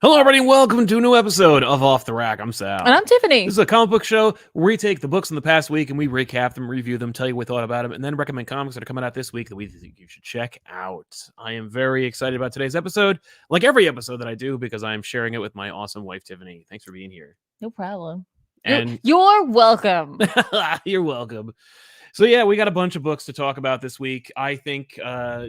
Hello, everybody, and welcome to a new episode of Off the Rack. I'm Sal. And I'm Tiffany. This is a comic book show where we take the books in the past week and we recap them, review them, tell you what we thought about them, and then recommend comics that are coming out this week that we think you should check out. I am very excited about today's episode, like every episode that I do, because I am sharing it with my awesome wife, Tiffany. Thanks for being here. No problem. And you're welcome. You're welcome. So yeah, we got a bunch of books to talk about this week. I think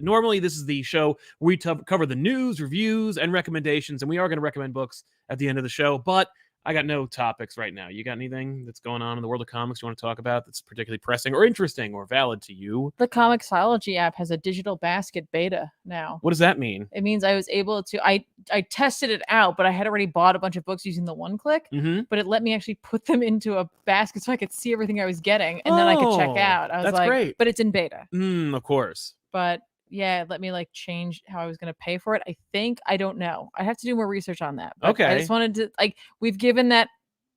normally this is the show where we cover the news, reviews, and recommendations, and we are going to recommend books at the end of the show, but I got no topics right now. You got anything that's going on in the world of comics you want to talk about that's particularly pressing or interesting or valid to you? The ComicPop app has a digital basket beta now. What does that mean? It means I was able to, I tested it out, but I had already bought a bunch of books using the one click, but it let me actually put them into a basket so I could see everything I was getting, and then I could check out. I was that's like, great. But it's in beta. Of course. But yeah, let me like change how I was going to pay for it. I don't know. I have to do more research on that. But okay. I just wanted to, like, we've given that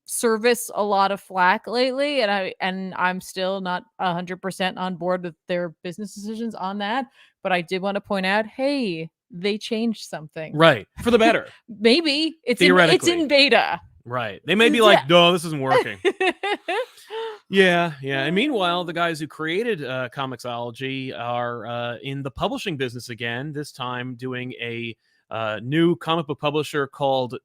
service a lot of flack lately, and I'm still not 100% on board with their business decisions on that. But I did want to point out, hey, they changed something. Right. For the better. Maybe it's in beta. Right. They may be like, no, this isn't working. Yeah. And meanwhile, the guys who created ComicPop are in the publishing business again, this time doing a new comic book publisher called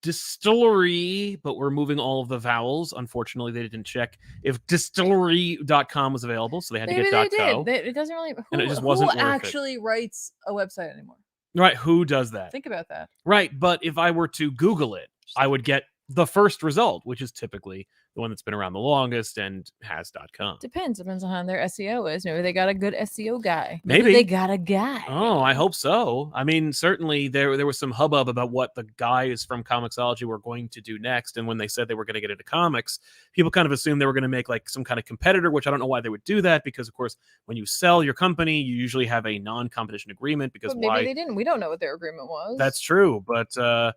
Distillery, but we're moving all of the vowels. Unfortunately, they didn't check if distillery.com was available, so they had to get .co. It doesn't really... and it just wasn't who actually writes a website anymore? Right, who does that? Think about that. Right, but if I were to Google it, I would get the first result, which is typically the one that's been around the longest and has.com. Depends on how their SEO is. Maybe they got a good SEO guy. Maybe they got a guy. Oh, I hope so. I mean, certainly there was some hubbub about what the guys from ComicPop were going to do next, and when they said they were going to get into comics, people kind of assumed they were going to make like some kind of competitor, which I don't know why they would do that, because of course, when you sell your company, you usually have a non-competition agreement. Because maybe they didn't. We don't know what their agreement was. That's true, but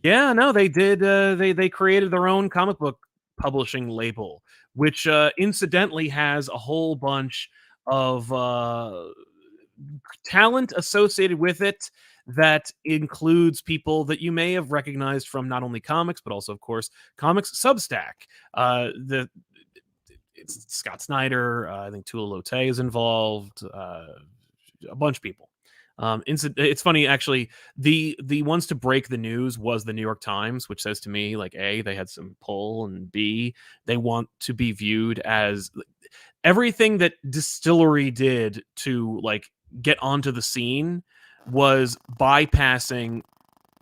yeah, no, they did. They created their own comic book publishing label, which incidentally has a whole bunch of talent associated with it that includes people that you may have recognized from not only comics, but also, of course, Comics Substack. It's Scott Snyder. I think Tula Lotay is involved. A bunch of people. It's funny, actually, the ones to break the news was the New York Times, which says to me, like, A, they had some pull, and B, they want to be viewed as everything that Distillery did to like get onto the scene was bypassing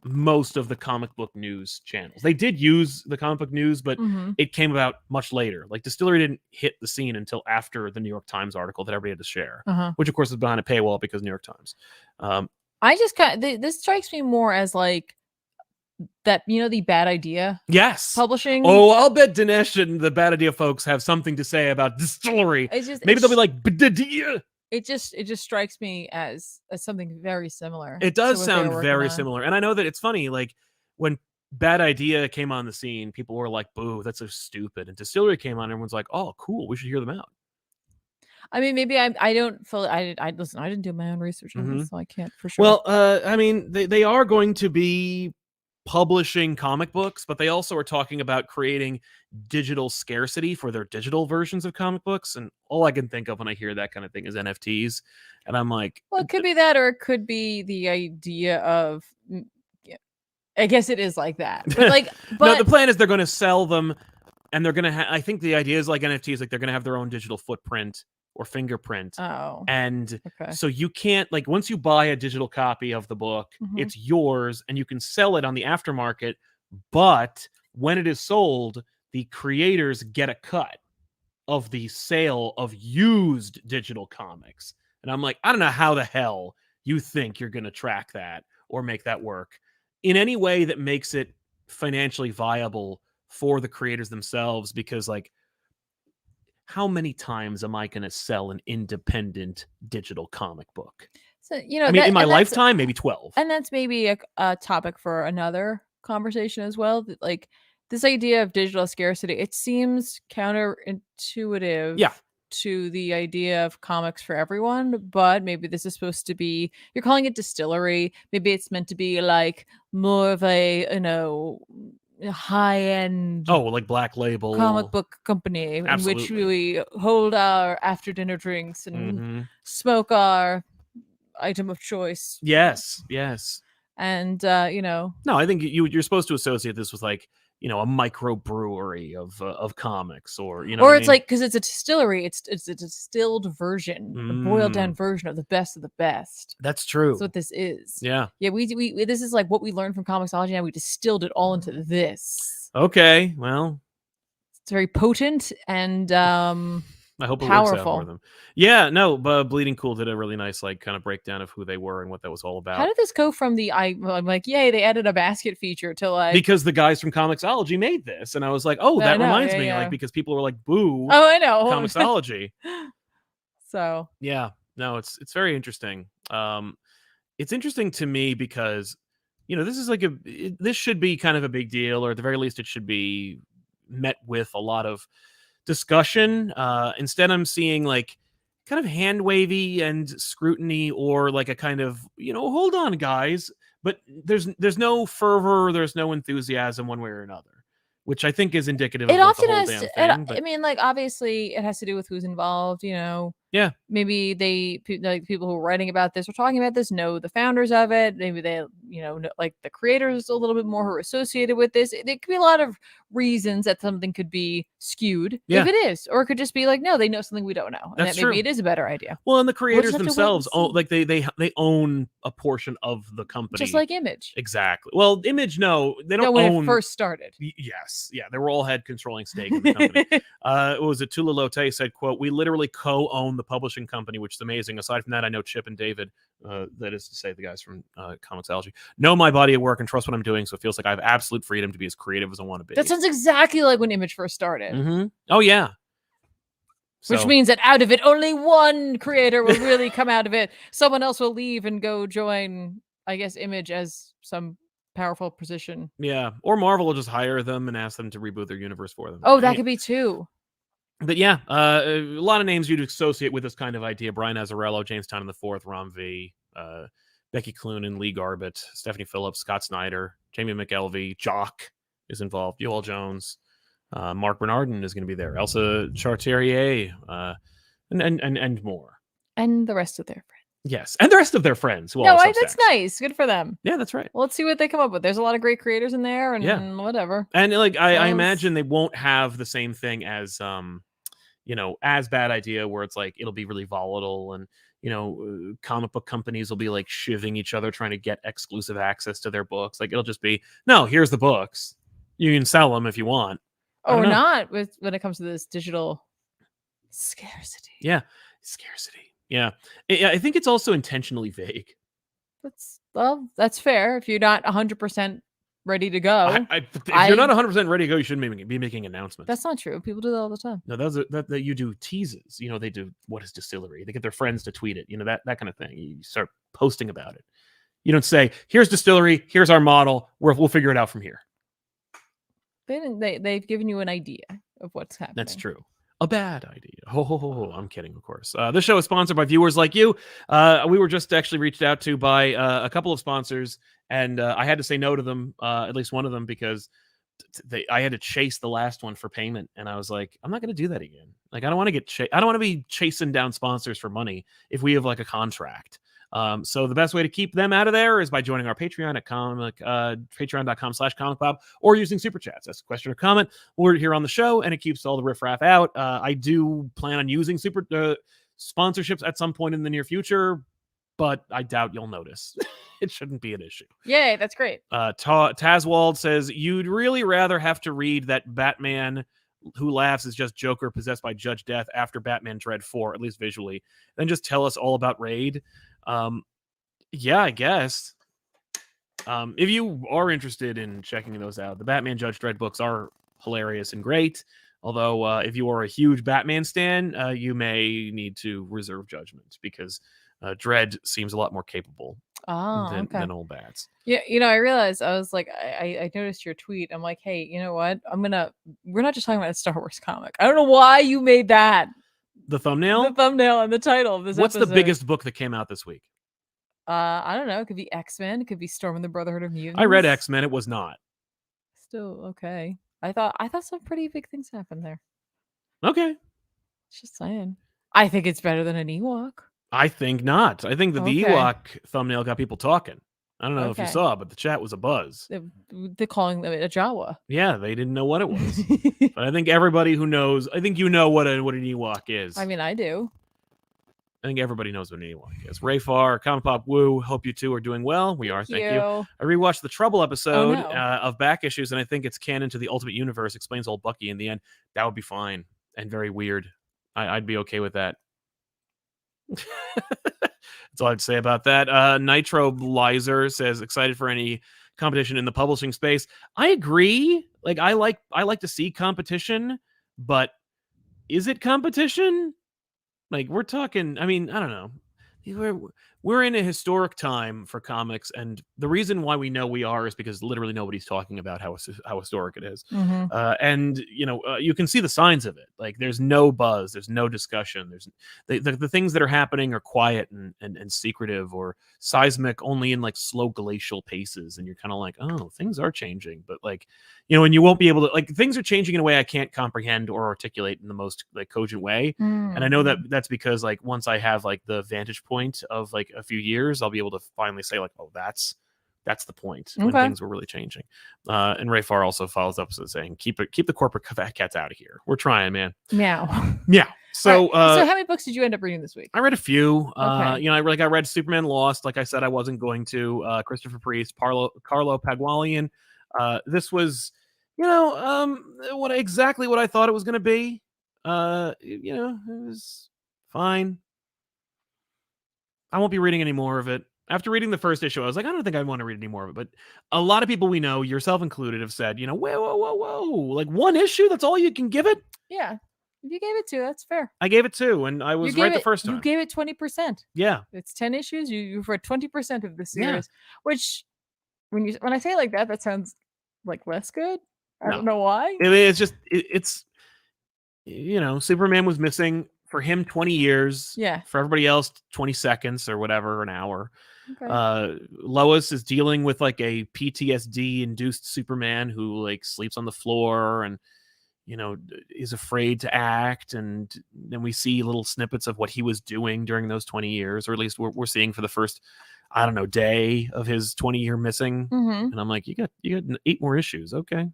most of the comic book news channels. They did use the comic book news, but it came about much later. Like Distillery didn't hit the scene until after the New York Times article that everybody had to share, which of course is behind a paywall because New York Times. I just this strikes me more as like that, the Bad Idea. Yes. Publishing. Oh, I'll bet Dinesh and the Bad Idea folks have something to say about Distillery. Maybe they'll be like, Bad Idea. It just strikes me as something very similar. It does sound very similar. And I know that it's funny, like when Bad Idea came on the scene, people were like, boo, that's so stupid. And Distillery came on, everyone's like, oh, cool, we should hear them out. I mean, maybe I don't feel listen, I didn't do my own research on this, so I can't for sure. Well, I mean, they are going to be publishing comic books, but they also are talking about creating digital scarcity for their digital versions of comic books. And all I can think of when I hear that kind of thing is NFTs. And I'm like, well, it could be that, or it could be the idea of, I guess it is like that. But like, no, the plan is they're going to sell them, and they're going to I think the idea is like NFTs, like they're going to have their own digital footprint or fingerprint. Oh. And so you can't, like, once you buy a digital copy of the book, it's yours and you can sell it on the aftermarket, but when it is sold, the creators get a cut of the sale of used digital comics. And I'm like, I don't know how the hell you think you're going to track that or make that work in any way that makes it financially viable for the creators themselves, because like, how many times am I going to sell an independent digital comic book? So, I mean, in my lifetime, maybe 12. And that's maybe a topic for another conversation as well. Like this idea of digital scarcity, it seems counterintuitive. Yeah. to the idea of comics for everyone, but maybe this is supposed to be, you're calling it distillery. Maybe it's meant to be like more of a, high end Oh, like Black Label. comic book company in which Absolutely. we hold our after dinner drinks and Mhm. smoke our item of choice. Yes. And No, I think you're supposed to associate this with like, a microbrewery of comics, or you know what or I it's mean? like, because it's a distillery, it's a distilled version, a boiled down version of the best of the best. That's That's true. what this is. Yeah. Yeah, we this is like what we learned from Comixology, and we distilled it all into this. Okay. Well, It's very potent and I hope it works out for powerful. them. Yeah, no, but Bleeding Cool did a really nice like kind of breakdown of who they were and what that was all How about. did this go from I'm like, yay, they added a basket feature to like, Because the guys from Comixology made this, and I was like, oh, I that know, reminds yeah, me, yeah. like because people were like, boo, Oh, I know. Comixology. So Yeah, no, it's very interesting. It's interesting to me because this is like this should be kind of a big deal, or at the very least, it should be met with a lot of discussion. Instead, I'm seeing like kind of hand wavy and scrutiny, or like a kind of hold on, guys. But there's no fervor, there's no enthusiasm one way or another, which I think is indicative it of like the often whole has damn to, thing. I But mean, like, obviously it has to do with who's involved, yeah, maybe like people who are writing about this or talking about this know the founders of it. Maybe they, like the creators a little bit more who are associated with this. There could be a lot of reasons that something could be skewed Yeah. if it is, or it could just be like, no, they know something we don't know, and That's that maybe true. it is a better idea. Well, and the just creators have to wait and themselves, see. like they own a portion of the company, Just like Image. exactly. Well, Image, no, they don't No, when own. it first started. Yes, yeah, they were all had controlling stake in the company. What was it? Tula Lote said, "quote We literally co-own the publishing company, which is amazing. Aside from that, I know Chip and David, that is to say, the guys from Comixology, know my body of work and trust what I'm doing. So it feels like I have absolute freedom to be as creative as I want to be." That sounds exactly like when Image first started. Mm-hmm. Oh yeah. Which means that out of it, only one creator will really come out of it. Someone else will leave and go join, I guess, Image as some powerful position. Yeah, or Marvel will just hire them and ask them to reboot their universe for them. Oh, that could be too. But yeah, a lot of names you'd associate with this kind of idea: Brian Azzarello, James Tynion IV, Rom V, Becky Cloonan, Lee Garbett, Stephanie Phillips, Scott Snyder, Jamie McElvey, Jock is involved, Yoel Jones, Mark Bernardin is going to be there, Elsa Chartier, and more. And the rest of their friends. Yes, and the rest of their friends. That's nice. Good for them. Yeah, that's right. Well, let's see what they come up with. There's a lot of great creators in there, and whatever. And like I imagine they won't have the same thing as as Bad Idea, where it's like it'll be really volatile, and comic book companies will be like shivving each other trying to get exclusive access to their books. Like it'll just be, no, here's the books, you can sell them if you want. Or not when it comes to this digital scarcity. Yeah, scarcity. Yeah, I think it's also intentionally vague. That's fair. If you're not 100% ready to go, if you're not 100% ready to go, you shouldn't be making announcements. That's not true. People do that all the time. No, that you do teases. They do what is distillery. They get their friends to tweet it. That kind of thing. You start posting about it. You don't say, "Here's distillery. Here's our model. We'll figure it out from here." They've given you an idea of what's happening. That's true. A bad idea. I'm kidding, of course. This show is sponsored by viewers like you. We were just actually reached out to by a couple of sponsors, and I had to say no to them, at least one of them, because I had to chase the last one for payment, and I was like, I'm not going to do that again. Like, I don't want to I don't want to be chasing down sponsors for money if we have like a contract. So the best way to keep them out of there is by joining our Patreon at patreon.com/ComicPop, or using super chats. That's a question or comment. We're here on the show, and it keeps all the riffraff out. I do plan on using super sponsorships at some point in the near future, but I doubt you'll notice. It shouldn't be an issue. Yay, that's great. Tazwald says, you'd really rather have to read that Batman Who Laughs is just Joker possessed by Judge Death after Batman Dread 4, at least visually, then just tell us all about Raid. Yeah, I guess. If you are interested in checking those out, the Batman Judge Dredd books are hilarious and great. Although, if you are a huge Batman stan, you may need to reserve judgment, because Dredd seems a lot more capable than old Bats. Yeah, I realized, I was like, I noticed your tweet. I'm like, hey, you know what? We're not just talking about a Star Wars comic. I don't know why you made that The thumbnail? The thumbnail and the title of this What's episode. the biggest book that came out this week? I don't know. It could be X-Men. It could be Storm and the Brotherhood of Mutants. I read X-Men. It was not. Still okay. I thought some pretty big things happened there. Okay. Just saying. I think it's better than an Ewok. I think not. I think that the Okay. Ewok thumbnail got people talking. I don't know if you Okay. saw, but the chat was abuzz. They're calling them a Jawa. Yeah, they didn't know what it was. But I think everybody who knows, I think you know what an Ewok is. I mean, I do. I think everybody knows what an Ewok is. Rayfar, ComicPop Woo, hope you two are doing well. We are, thank you. I rewatched the Trouble episode of back issues, and I think it's canon to the Ultimate Universe, explains old Bucky in the end. That would be fine and very weird. I'd be okay with that. That's all I'd say about that. Nitro Lizer says, excited for any competition in the publishing space. I agree. Like I like to see competition, but is it competition? Like we're talking, I mean, I don't know. We're in a historic time for comics, and the reason why we know we are is because literally nobody's talking about how historic it is. And you can see the signs of it. Like there's no buzz, there's no discussion. There's the things that are happening are quiet and secretive or seismic, only in like slow glacial paces. And you're kind of like, oh, things are changing, but like, and you won't be able to, like, things are changing in a way I can't comprehend or articulate in the most like cogent way. And I know that that's because like once I have like the vantage point of like a few years, I'll be able to finally say like, oh, that's the point when things were really changing. And Rayfar also follows up saying, keep the corporate cats out of here. We're trying, man. Meow. Yeah. So, so how many books did you end up reading this week? I read a few. I read Superman Lost. Like I said, I wasn't going to. Christopher Priest, Carlo Pagwalian. This was, exactly what I thought it was going to be. It was fine. I won't be reading any more of it. After reading the first issue, I was like, I don't think I want to read any more of it. But a lot of people we know, yourself included, have said, whoa. Like one issue, that's all you can give it? Yeah. If you gave it 2, that's fair. I gave it 2, and I was right the first time. You gave it 20%. Yeah. It's 10 issues. You've read 20% of the series, which when I say it like that, that sounds like less good. I don't know why. It's just, it's Superman was missing for him 20 years. Yeah. For everybody else, 20 seconds or whatever, an hour. Okay. Lois is dealing with like a PTSD induced Superman who like sleeps on the floor and is afraid to act, and then we see little snippets of what he was doing during those 20 years, or at least we're seeing for the first, I don't know, day of his 20-year missing. And I'm like, you got 8 more issues, okay?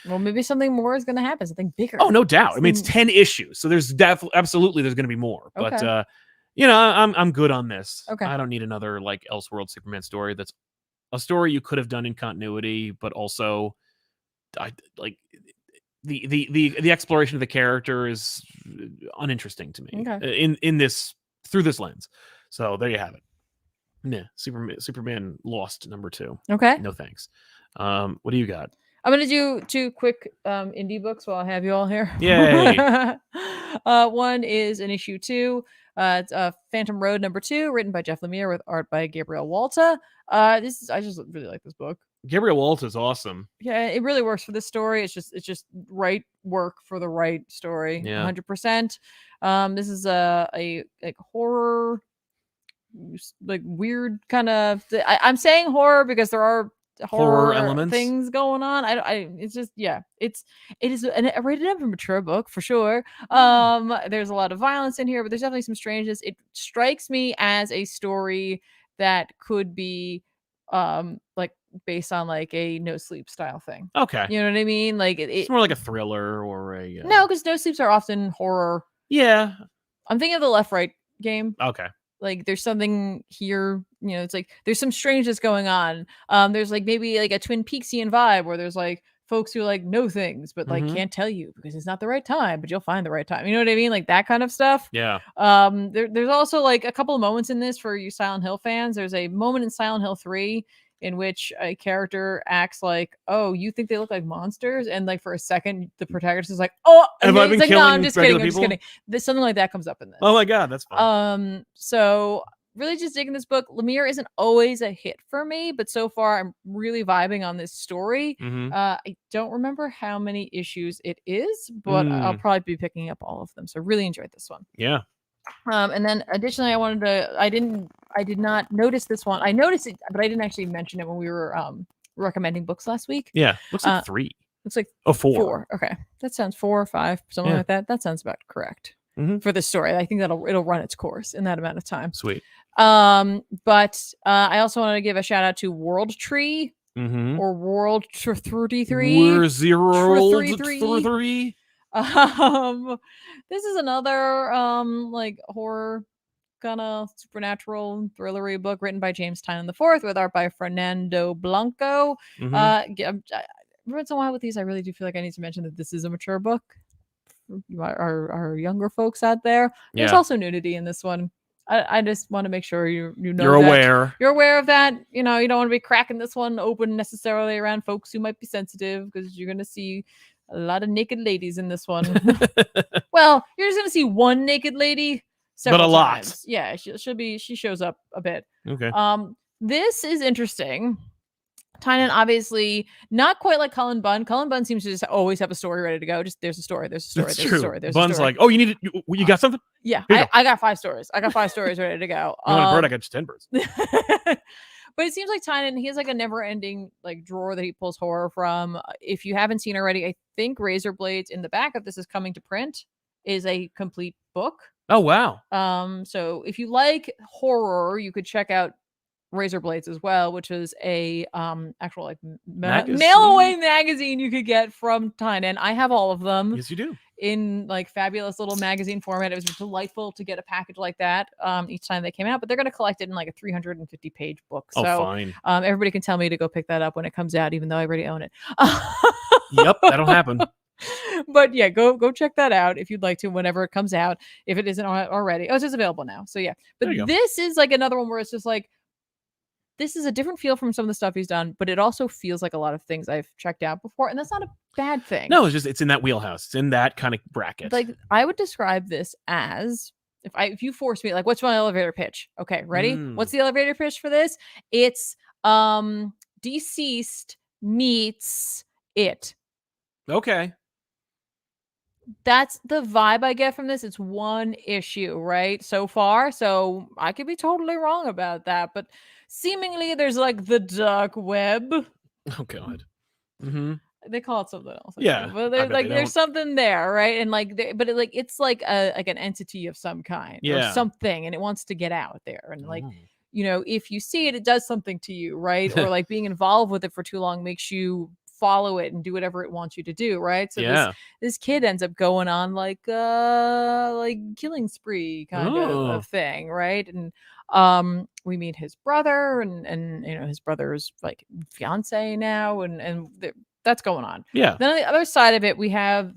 Well, maybe something more is going to happen, something bigger. Oh, no doubt. I mean, it's 10 issues, so there's absolutely there's going to be more. But I'm good on this. Okay. I don't need another like Elseworld Superman story. That's a story you could have done in continuity, but also I like. The exploration of the character is uninteresting to me in this through this lens. So there you have it. Yeah, Superman Lost #2. Okay. No thanks. What do you got? I'm gonna do 2 quick indie books while I have you all here. Yay! One is an issue 2. It's Phantom Road #2, written by Jeff Lemire with art by Gabriel Walta. I just really like this book. Gabriel Walta is awesome. Yeah, it really works for this story. It's just right work for the right story. Yeah. 100%. This is a like horror, like weird kind of. I'm saying horror because there are horror elements, things going on. It's just it is a rated M for mature book for sure. There's a lot of violence in here, but there's definitely some strangeness. It strikes me as a story that could be like based on like a No Sleep style thing. Okay. You know what I mean? Like it's more like a thriller or a No, because No Sleeps are often horror. Yeah. I'm thinking of the Left Right game. Okay. Like there's something here, it's like there's some strangeness going on. There's like maybe like a Twin Peaksian vibe where there's like folks who like know things but like can't tell you because it's not the right time, but you'll find the right time. You know what I mean? Like that kind of stuff. Yeah. There's also like a couple of moments in this for you Silent Hill fans. There's a moment in Silent Hill 3 in which a character acts like, oh, you think they look like monsters? And like for a second, the protagonist is like, oh, and Have I been killing no, I'm just kidding. people? I'm just kidding. Something like that comes up in this. Oh my God, that's fun. So really just digging this book. Lemire isn't always a hit for me, but so far I'm really vibing on this story. Mm-hmm. I don't remember how many issues it is, but I'll probably be picking up all of them. So really enjoyed this one. Yeah. And then additionally, I did not notice this one. I noticed it, but I didn't actually mention it when we were recommending books last week. Yeah. Looks like 3. Looks like 4. Okay, that sounds 4 or 5, something like that. That sounds about correct for the story. I think it'll run its course in that amount of time. Sweet. But I also wanted to give a shout out to World Tree or World 33. We're 0 This is another like horror kind of supernatural thrillery book written by James Tynion IV with art by Fernando Blanco. Every once in a while with these, I really do feel like I need to mention that this is a mature book. Our younger folks out there. There's also nudity in this one. I just want to make sure you know you're aware. You're aware of that. You know, you don't want to be cracking this one open necessarily around folks who might be sensitive, because you're going to see a lot of naked ladies in this one. Well, you're just going to see one naked lady several but a times. lot. Yeah, she shows up a bit. Okay. This is interesting. Tynion, obviously not quite like Cullen Bunn. Cullen Bunn seems to just always have a story ready to go. Just there's a story, there's a story, That's there's true. a story, there's Bunn's a story. like, oh, you need it. You got something? Yeah, Here you go. I got 5 stories. I got 5 stories ready to go. You want a bird? I got just 10 birds. But it seems like Tynion, he has like a never-ending like drawer that he pulls horror from. If you haven't seen already, I think Razor Blades in the back of this is coming to print, is a complete book. Oh wow. So if you like horror, you could check out Razor Blades as well, which is a actual like mail away magazine you could get from Tynion. I have all of them. Yes, you do. In like fabulous little magazine format. It was delightful to get a package like that each time they came out, but they're going to collect it in like a 350 page book. So fine. Everybody can tell me to go pick that up when it comes out, even though I already own it. Yep, that'll happen. But yeah, go check that out if you'd like to, whenever it comes out, if it isn't already. Oh, it's just available now. So yeah, but this is like another one where it's just like, this is a different feel from some of the stuff he's done, but it also feels like a lot of things I've checked out before, and that's not a bad thing. No, it's in that wheelhouse. It's in that kind of bracket. Like, I would describe this as, if you force me, like, what's my elevator pitch? Okay, ready? What's the elevator pitch for this? It's Deceased meets It. Okay. That's the vibe I get from this. It's one issue, right? So far. So I could be totally wrong about that, but seemingly there's like the dark web. Oh God. Mm-hmm. They call it something else. Yeah, but there's something there, right? And like, it's like an entity of some kind, or something, and it wants to get out there. And like, you know, if you see it, it does something to you, right? Or like being involved with it for too long makes you follow it and do whatever it wants you to do, right? So this kid ends up going on like killing spree kind of thing, right? And we meet his brother, and you know, his brother's like fiance now, and that's going on. Yeah. Then on the other side of it, we have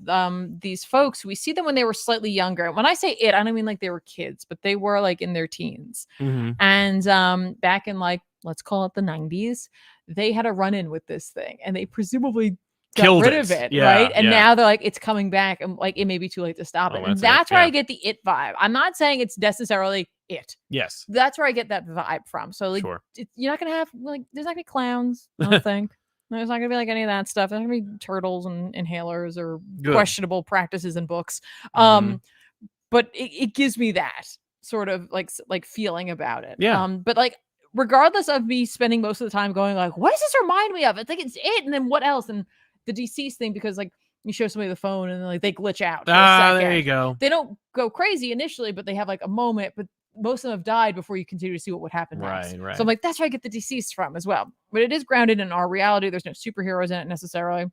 these folks. We see them when they were slightly younger. When I say it, I don't mean like they were kids, but they were like in their teens. Mm-hmm. And back in like, let's call it the 90s, they had a run-in with this thing, and they presumably got rid of it, right? And now they're like, it's coming back, and like, it may be too late to stop it. And that's where I get the It vibe. I'm not saying it's necessarily it. Yes. That's where I get that vibe from. So like, you're not gonna have like, there's not gonna be clowns, I don't think. There's not gonna be like any of that stuff. There's not gonna be turtles and inhalers or questionable practices in books. But it gives me that sort of like feeling about it. But like, regardless of me spending most of the time going like, what does this remind me of? It's like, it's it, and then what else? And the deceased thing, because like, you show somebody the phone and like they glitch out. There you go. They don't go crazy initially, but they have like a moment, but most of them have died before you continue to see what would happen next. Right. So I'm like, that's where I get the deceased from as well. But it is grounded in our reality. There's no superheroes in it necessarily.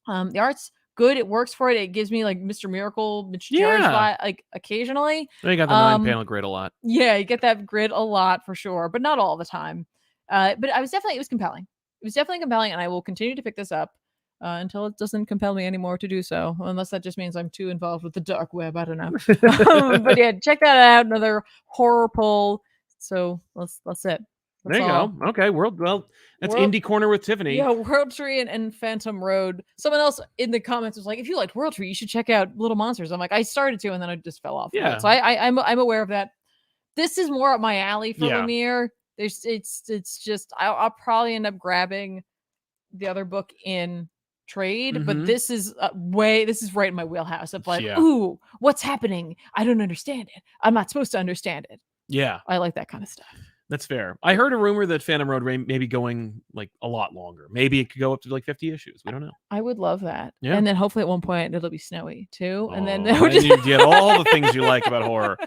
The art's good. It works for it. It gives me like Mr. Miracle, like occasionally. They got the 9-panel grid a lot. Yeah, you get that grid a lot for sure, but not all the time. But it was compelling. It was definitely compelling, and I will continue to pick this up until it doesn't compel me anymore to do so, unless that just means I'm too involved with the dark web. I don't know. But yeah, check that out. Another horror pull. So that's it. There you go. Okay, that's Indie Corner with Tiffany. Yeah, World Tree and Phantom Road. Someone else in the comments was like, if you liked World Tree, you should check out Little Monsters. I'm like, I started to, and then I just fell off. Yeah. So I'm aware of that. this is more up my alley for Yeah. Lemire. It's just I'll probably end up grabbing the other book in trade, but this is this is right in my wheelhouse of like, ooh, what's happening? I don't understand it. I'm not supposed to understand it. Yeah. I like that kind of stuff. That's fair. I heard a rumor that Phantom Road may be going like a lot longer. Maybe it could go up to like 50 issues. We don't know. I would love that. Yeah. And then hopefully at one point it'll be snowy too. And then you get all the things you like about horror.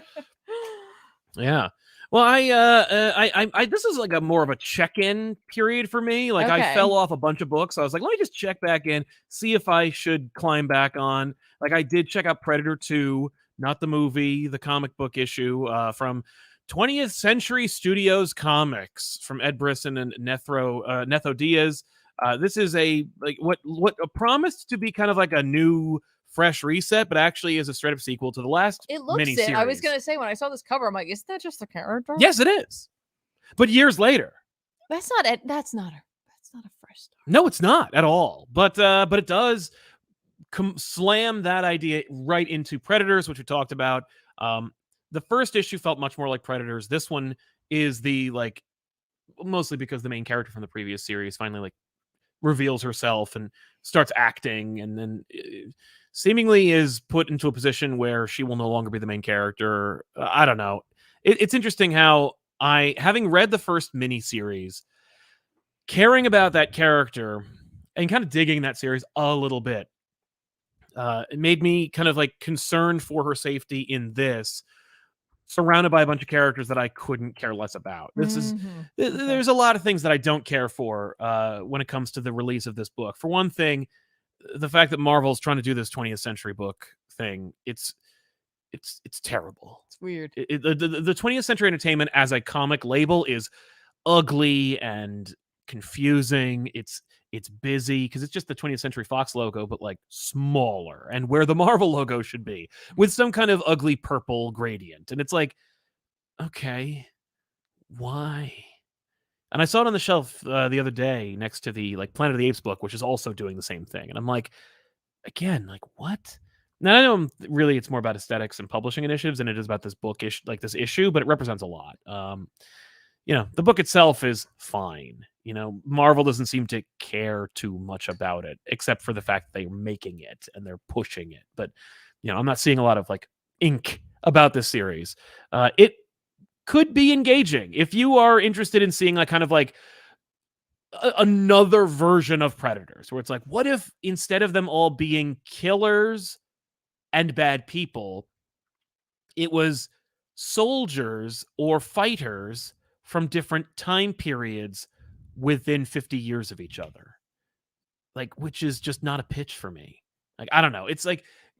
Yeah. Well, I this is like a more of a check-in period for me. Like I fell off a bunch of books. So I was like, let me just check back in, see if I should climb back on. Like I did check out Predator 2, not the movie, the comic book issue from 20th Century Studios Comics from Ed Brisson and Netho Diaz. This is what promised to be kind of like a new fresh reset, but actually is a straight up sequel to the last miniseries. I was gonna say when I saw this cover, I'm like, isn't that just a character? Yes, it is. But years later. That's not it. That's not a fresh start. No, it's not at all. But it does slam that idea right into Predators, which we talked about. The first issue felt much more like Predators. This one is mostly because the main character from the previous series finally reveals herself and starts acting, and then seemingly is put into a position where she will no longer be the main character. I don't know. It's interesting how having read the first miniseries, caring about that character and kind of digging that series a little bit, it made me kind of concerned for her safety in this, surrounded by a bunch of characters that I couldn't care less about. There's a lot of things that I don't care for when it comes to the release of this book. For one thing, the fact that Marvel's trying to do this 20th century book thing, it's terrible. It's weird. The 20th Century Entertainment as a comic label is ugly and confusing. It's busy because it's just the 20th Century Fox logo, but smaller and where the Marvel logo should be, with some kind of ugly purple gradient. And it's like, okay, why? And I saw it on the shelf the other day next to the Planet of the Apes book, which is also doing the same thing. And I'm like, again, what? Now I know really it's more about aesthetics and publishing initiatives than it is about this book this issue, but it represents a lot. The book itself is fine. Marvel doesn't seem to care too much about it, except for the fact that they're making it and they're pushing it. But, I'm not seeing a lot of ink about this series. It could be engaging if you are interested in seeing another version of Predators, where it's what if instead of them all being killers and bad people, it was soldiers or fighters from different time periods within 50 years of each other, which is just not a pitch for me. I don't know. It's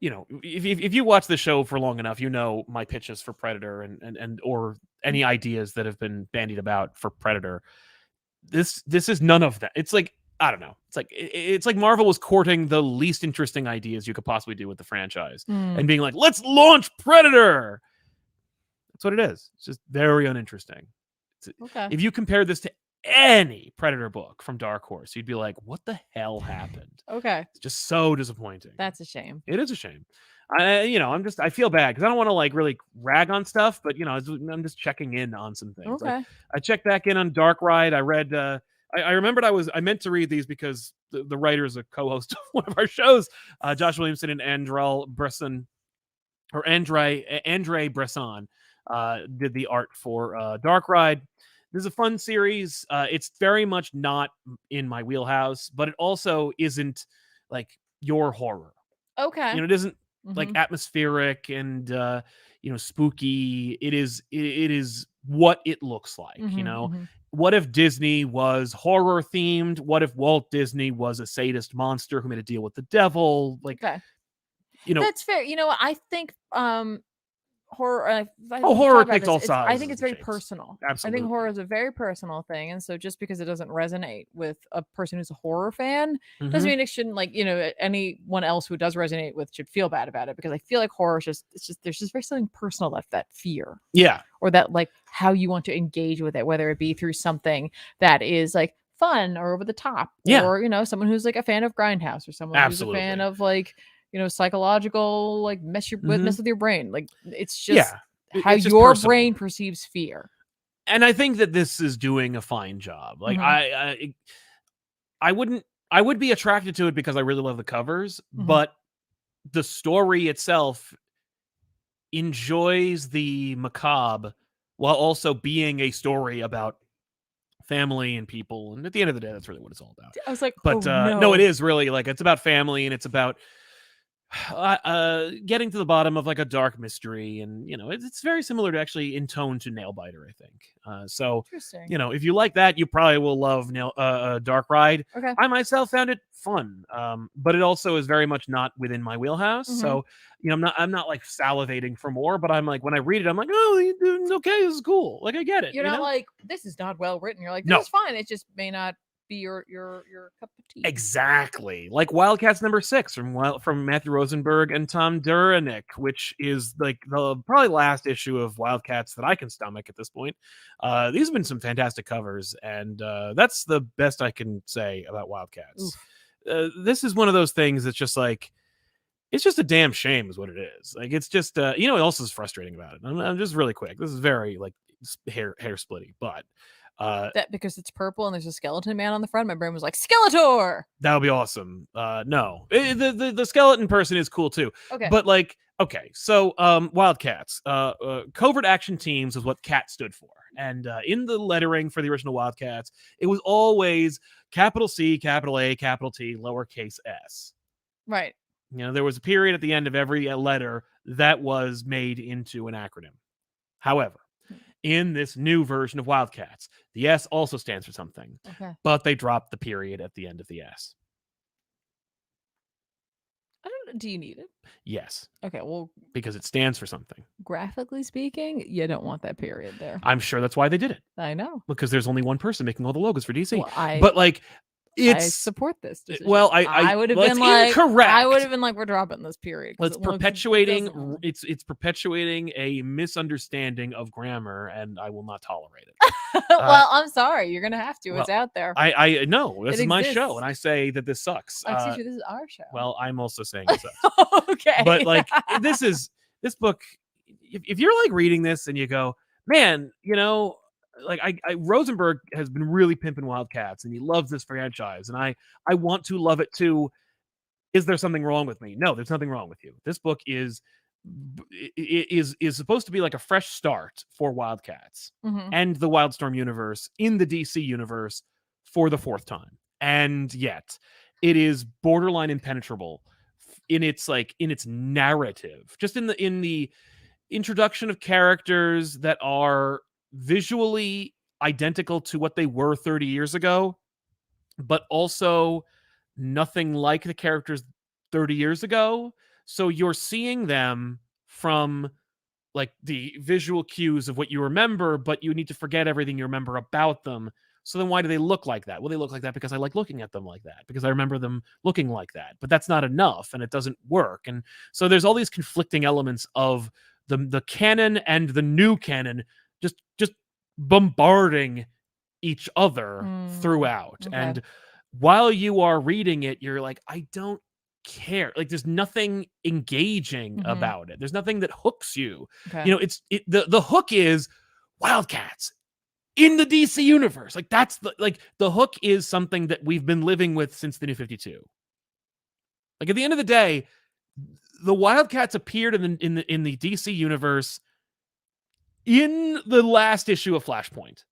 if you watch the show for long enough, my pitches for Predator and or any ideas that have been bandied about for Predator. This is none of that. It's I don't know. It's like Marvel was courting the least interesting ideas you could possibly do with the franchise and being like, let's launch Predator. That's what it is. It's just very uninteresting. Okay. If you compare this to any Predator book from Dark Horse, you'd be like, what the hell happened? Okay. It's just so disappointing. That's a shame. It is a shame. I feel bad because I don't want to really rag on stuff, but I'm just checking in on some things. Okay. I checked back in on Dark Ride. I read I remembered I meant to read these because the writer is a co-host of one of our shows, Josh Williamson and Andre Bresson did the art for Dark Ride. This is a fun series. It's very much not in my wheelhouse, but it also isn't your horror. Okay. It isn't atmospheric and spooky. It is what it looks like. What if Disney was horror themed? What if Walt Disney was a sadist monster who made a deal with the devil? Okay. That's fair. I think horror horror takes all sides. I think it's very personal. Absolutely. I think horror is a very personal thing, and so just because it doesn't resonate with a person who's a horror fan doesn't mean it shouldn't anyone else who does resonate with should feel bad about it, because I feel like horror is there's just very something personal, that fear, or that how you want to engage with it, whether it be through something that is fun or over the top, or someone who's a fan of Grindhouse, or someone who's a fan of psychological mess with your brain. It's just how it's just your personal. brain perceives fear. And I think that this is doing a fine job. Like Mhm. I would be attracted to it because I really love the covers, Mhm. but the story itself enjoys the macabre while also being a story about family and people. And at the end of the day, that's really what it's all about. I was like, But oh no, it no. is really like it's about family and it's about getting to the bottom of like a dark mystery, and it's very similar to actually in tone to Nailbiter, I think. So Interesting. if you like that, you probably will love Dark Ride. Okay. I myself found it fun, but it also is very much not within my wheelhouse. Mhm. So I'm not like salivating for more, but I'm like when I read it, I'm like, oh, you're doing okay, this is cool. Like I get it. You're not like, this is not well written. You're like, this No. is fine. It just may not be your cup of tea. Exactly, like Wildcats #6 from Matthew Rosenberg and Tom Duranick, which is like the probably last issue of Wildcats that I can stomach at this point. These have been some fantastic covers, and that's the best I can say about Wildcats. This is one of those things that's just like it's just a damn shame, is what it is. Like it's just what else is frustrating about it? I'm just really quick. This is very like hair splitty, but. That because it's purple and there's a skeleton man on the front, my brain was like Skeletor. That would be awesome. No, the skeleton person is cool too. Okay, But like, okay, so Wildcats, covert action teams is what CAT stood for, and in the lettering for the original Wildcats, it was always capital C, capital A, capital T, lowercase s. right. There was a period at the end of every letter that was made into an acronym. However, in this new version of Wildcats, the S also stands for something, Okay. but they dropped the period at the end of the S. I don't know. Do you need it? Yes. Okay, well, because it stands for something. graphically speaking, you don't want that period there. I'm sure that's why they did it. I know. Because there's only one person making all the logos for DC. Well, but like I support this decision. well, I would have been like incorrect. I would have been like, we're dropping this period. Well, it's perpetuating it's perpetuating a misunderstanding of grammar, and I will not tolerate it. Well, I'm sorry, you're gonna have to. well, it's out there. I know this It is my exists. show, and I say that this sucks. Excuse me, this is our show. Well, I'm also saying it sucks. Okay. But like this book, if you're like reading this and you go, man, like I Rosenberg has been really pimping Wildcats and he loves this franchise and I want to love it too. Is there something wrong with me? No, there's nothing wrong with you. This book is supposed to be like a fresh start for Wildcats and the Wildstorm universe in the DC universe for the fourth time. And yet it is borderline impenetrable in its narrative, just in the introduction of characters that are visually identical to what they were 30 years ago, but also nothing like the characters 30 years ago. So you're seeing them from like the visual cues of what you remember, but you need to forget everything you remember about them. So then why do they look like that? Well, they look like that because I like looking at them like that, because I remember them looking like that. But that's not enough, and it doesn't work. And so there's all these conflicting elements of the canon and the new canon just bombarding each other throughout. Okay. And while you are reading it, you're like, I don't care. Like there's nothing engaging about it. There's nothing that hooks you. Okay. The hook is Wildcats in the DC universe. Like that's the hook is something that we've been living with since the New 52. Like at the end of the day, the Wildcats appeared in the DC universe in the last issue of Flashpoint.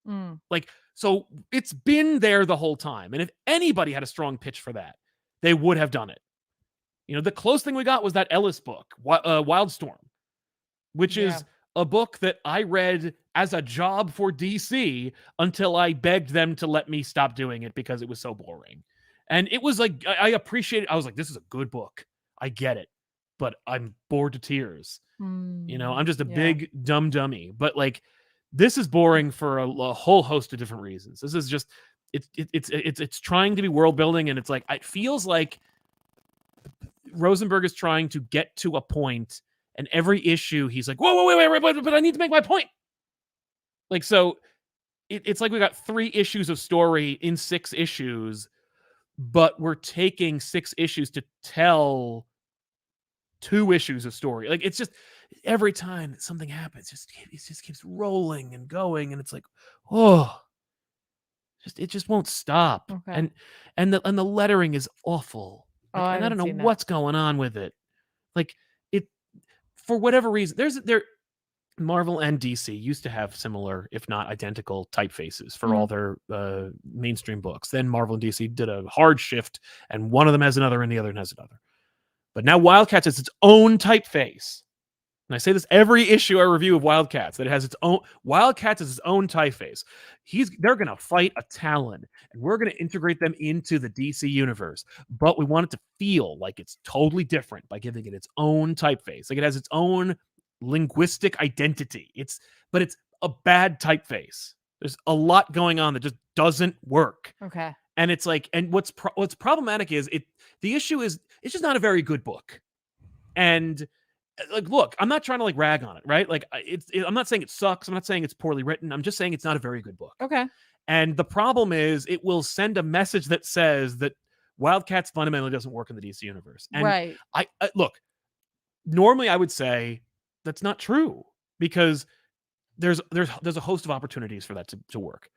Like, so it's been there the whole time. And if anybody had a strong pitch for that, they would have done it. The close thing we got was that Ellis book, Wildstorm, which is a book that I read as a job for DC until I begged them to let me stop doing it because it was so boring. And it was like, I appreciate it. I was like, this is a good book. I get it. But I'm bored to tears. I'm just a big dumb dummy. But like, this is boring for a whole host of different reasons. This is just it's trying to be world building, and it's like it feels like Rosenberg is trying to get to a point, and every issue he's like, whoa, wait, but I need to make my point. Like, so it's like we got 3 issues of story in 6 issues, but we're taking 6 issues to tell 2 issues of story. Like, it's just every time that something happens, it just keeps rolling and going, and it's like, oh, it just won't stop. Okay. And the lettering is awful. Oh, Like, I and I don't haven't know seen that. what's going on with it. Like, it, for whatever reason, Marvel and DC used to have similar, if not identical, typefaces for all their mainstream books. Then Marvel and DC did a hard shift, and one of them has another, and the other one has another. But now Wildcats has its own typeface. And I say this every issue I review of Wildcats, that it has its own. Wildcats is its own typeface. They're going to fight a Talon, and we're going to integrate them into the DC universe. But we want it to feel like it's totally different by giving it its own typeface. Like, it has its own linguistic identity. But it's a bad typeface. There's a lot going on that just doesn't work. Okay. And it's like, and what's problematic is the issue is it's just not a very good book. And like, look, I'm not trying to like rag on it, right? Like, I'm not saying it sucks. I'm not saying it's poorly written. I'm just saying it's not a very good book. Okay. And the problem is it will send a message that says that Wildcats fundamentally doesn't work in the DC universe. And right. I look, normally I would say that's not true, because there's a host of opportunities for that to work,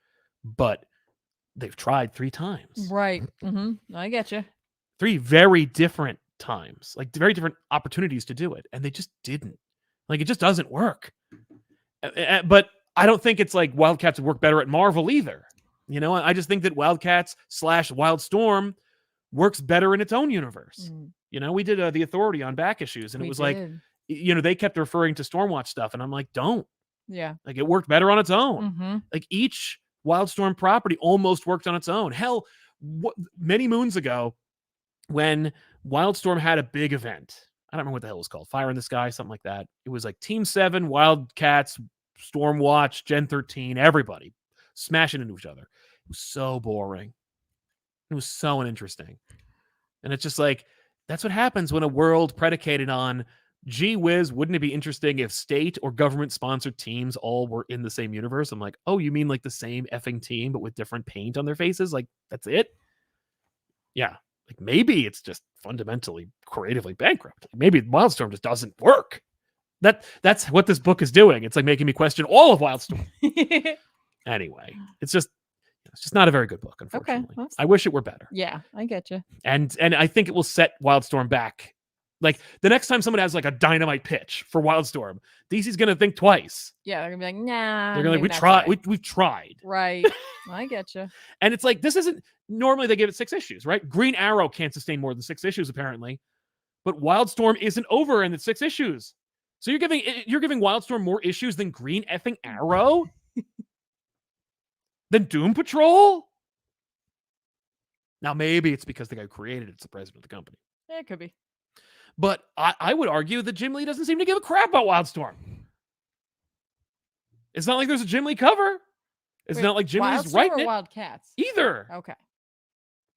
but they've tried 3 times. Right. I get you. 3 very different times, like very different opportunities to do it, and they just didn't. Like, it just doesn't work. But I don't think it's like Wildcats would work better at Marvel either. You know, I just think that Wildcats / Wildstorm works better in its own universe. You know, we did the Authority on back issues, and it was like, you know, they kept referring to Stormwatch stuff, and I'm like, don't. Yeah. Like, it worked better on its own. Like, each Wildstorm property almost worked on its own. Hell, many moons ago, when Wildstorm had a big event, I don't remember what the hell it was called, Fire in the Sky, something like that. It was like Team 7, Wildcats, Stormwatch, Gen 13, everybody smashing into each other. It was so boring. It was so uninteresting. And it's just like, that's what happens when a world predicated on, gee whiz, wouldn't it be interesting if state or government-sponsored teams all were in the same universe? I'm like, oh, you mean like the same effing team, but with different paint on their faces? Like, that's it? Yeah. Like, maybe it's just fundamentally creatively bankrupt. Maybe Wildstorm just doesn't work. That's what this book is doing. It's like making me question all of Wildstorm. Anyway, it's just not a very good book, unfortunately. Okay. I wish it were better. Yeah, I get you. And I think it will set Wildstorm back. Like, the next time someone has like a dynamite pitch for Wildstorm, DC's gonna think twice. Yeah, they're gonna be like, nah. They're gonna be like, we've tried. Right. I get you. And it's like, this isn't, normally they give it 6 issues, right? Green Arrow can't sustain more than 6 issues, apparently. But Wildstorm isn't over in the 6 issues. So you're giving Wildstorm more issues than Green effing Arrow? Than Doom Patrol? Now, maybe it's because the guy who created it's the president of the company. Yeah, it could be. But I would argue that Jim Lee doesn't seem to give a crap about Wildstorm. It's not like there's a Jim Lee cover. It's not like Jim Lee's writing it. Wildcats? Either. Okay.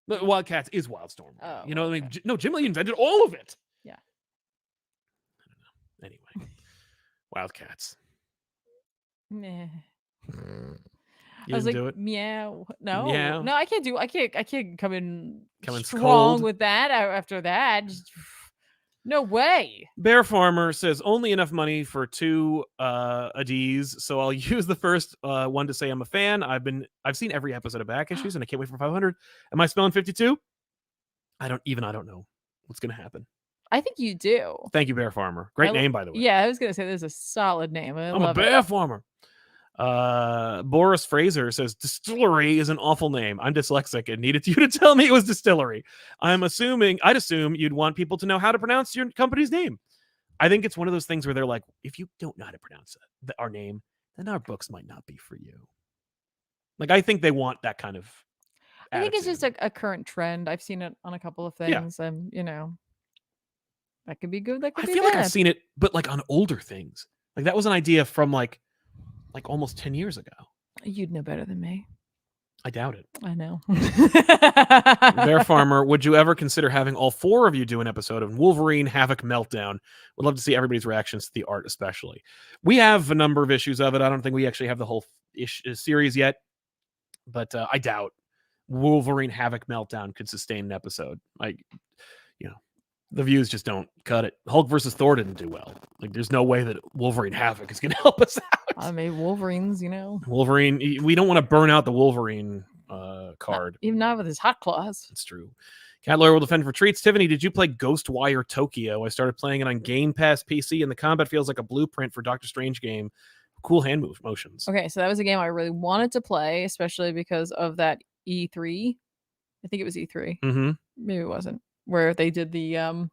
But Wildcats is Wildstorm. Oh, you know, okay. I mean, no, Jim Lee invented all of it. Yeah. I don't know. Anyway, Wildcats. Meh. You I was didn't like, do it? meow. No, Meow. no, I can't come in Come strong cold with that after that. Just, no way. Bear Farmer says only enough money for 2 Adiz, so I'll use the first one to say I'm a fan. I've seen every episode of Back Issues, and I can't wait for 500. Am I spelling 52? I don't know what's gonna happen. I think you do. Thank you, Bear Farmer. Great name, by the way. Yeah, I was gonna say there's a solid name. I'm a Bear Farmer. Boris Fraser says Distillery is an awful name. I'm dyslexic and needed you to tell me it was Distillery. I'd assume you'd want people to know how to pronounce your company's name. I think it's one of those things where they're like, if you don't know how to pronounce our name, then our books might not be for you. Like, I think they want that kind of attitude. I think it's just a current trend. I've seen it on a couple of things. Yeah. And that could be good. That could be feel bad. like I've seen it, but like on older things. Like, that was an idea from like almost 10 years ago. You'd know better than me. I doubt it. I know. Bear Farmer, would you ever consider having all 4 of you do an episode of Wolverine Havoc Meltdown? Would love to see everybody's reactions to the art, especially. We have a number of issues of it. I don't think we actually have the whole series yet, but I doubt Wolverine Havoc Meltdown could sustain an episode. The views just don't cut it. Hulk versus Thor didn't do well. Like, there's no way that Wolverine Havoc is going to help us out. Maybe Wolverines, Wolverine, we don't want to burn out the Wolverine card. Even not with his hot claws. It's true. Cat Lawyer will defend for treats. Tiffany, did you play Ghostwire Tokyo? I started playing it on Game Pass PC, and the combat feels like a blueprint for Doctor Strange game. Cool hand motions. Okay, so that was a game I really wanted to play, especially because of that E3. I think it was E3. Mm-hmm. Maybe it wasn't. Where they did the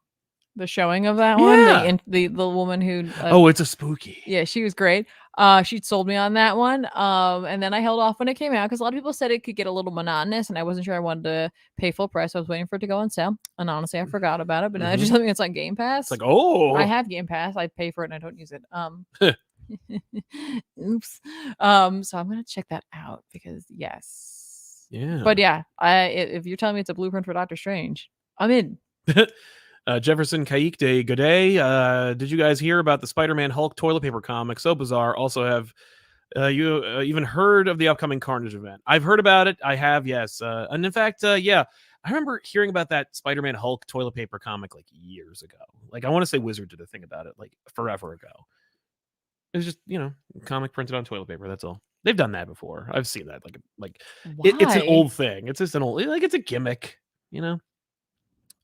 showing of that one. The woman who it's a spooky. Yeah, she was great. She sold me on that one. And then I held off when it came out because a lot of people said it could get a little monotonous, and I wasn't sure I wanted to pay full price. I was waiting for it to go on sale, and honestly, I forgot about it. But now that you're telling me it's on Game Pass, it's like, I have Game Pass. I pay for it and I don't use it. Oops. So I'm gonna check that out because yes. Yeah. But yeah, if you're telling me it's a blueprint for Doctor Strange, I'm in. Jefferson Kaik de Goday. Did you guys hear about the Spider-Man Hulk toilet paper comic? So bizarre. Also, have you even heard of the upcoming Carnage event? I've heard about it. I have, yes. And in fact, yeah, I remember hearing about that Spider-Man Hulk toilet paper comic like years ago. Like, I want to say Wizard did a thing about it like forever ago. It was just, comic printed on toilet paper. That's all. They've done that before. I've seen that. It's an old thing. It's just an old, it's a gimmick,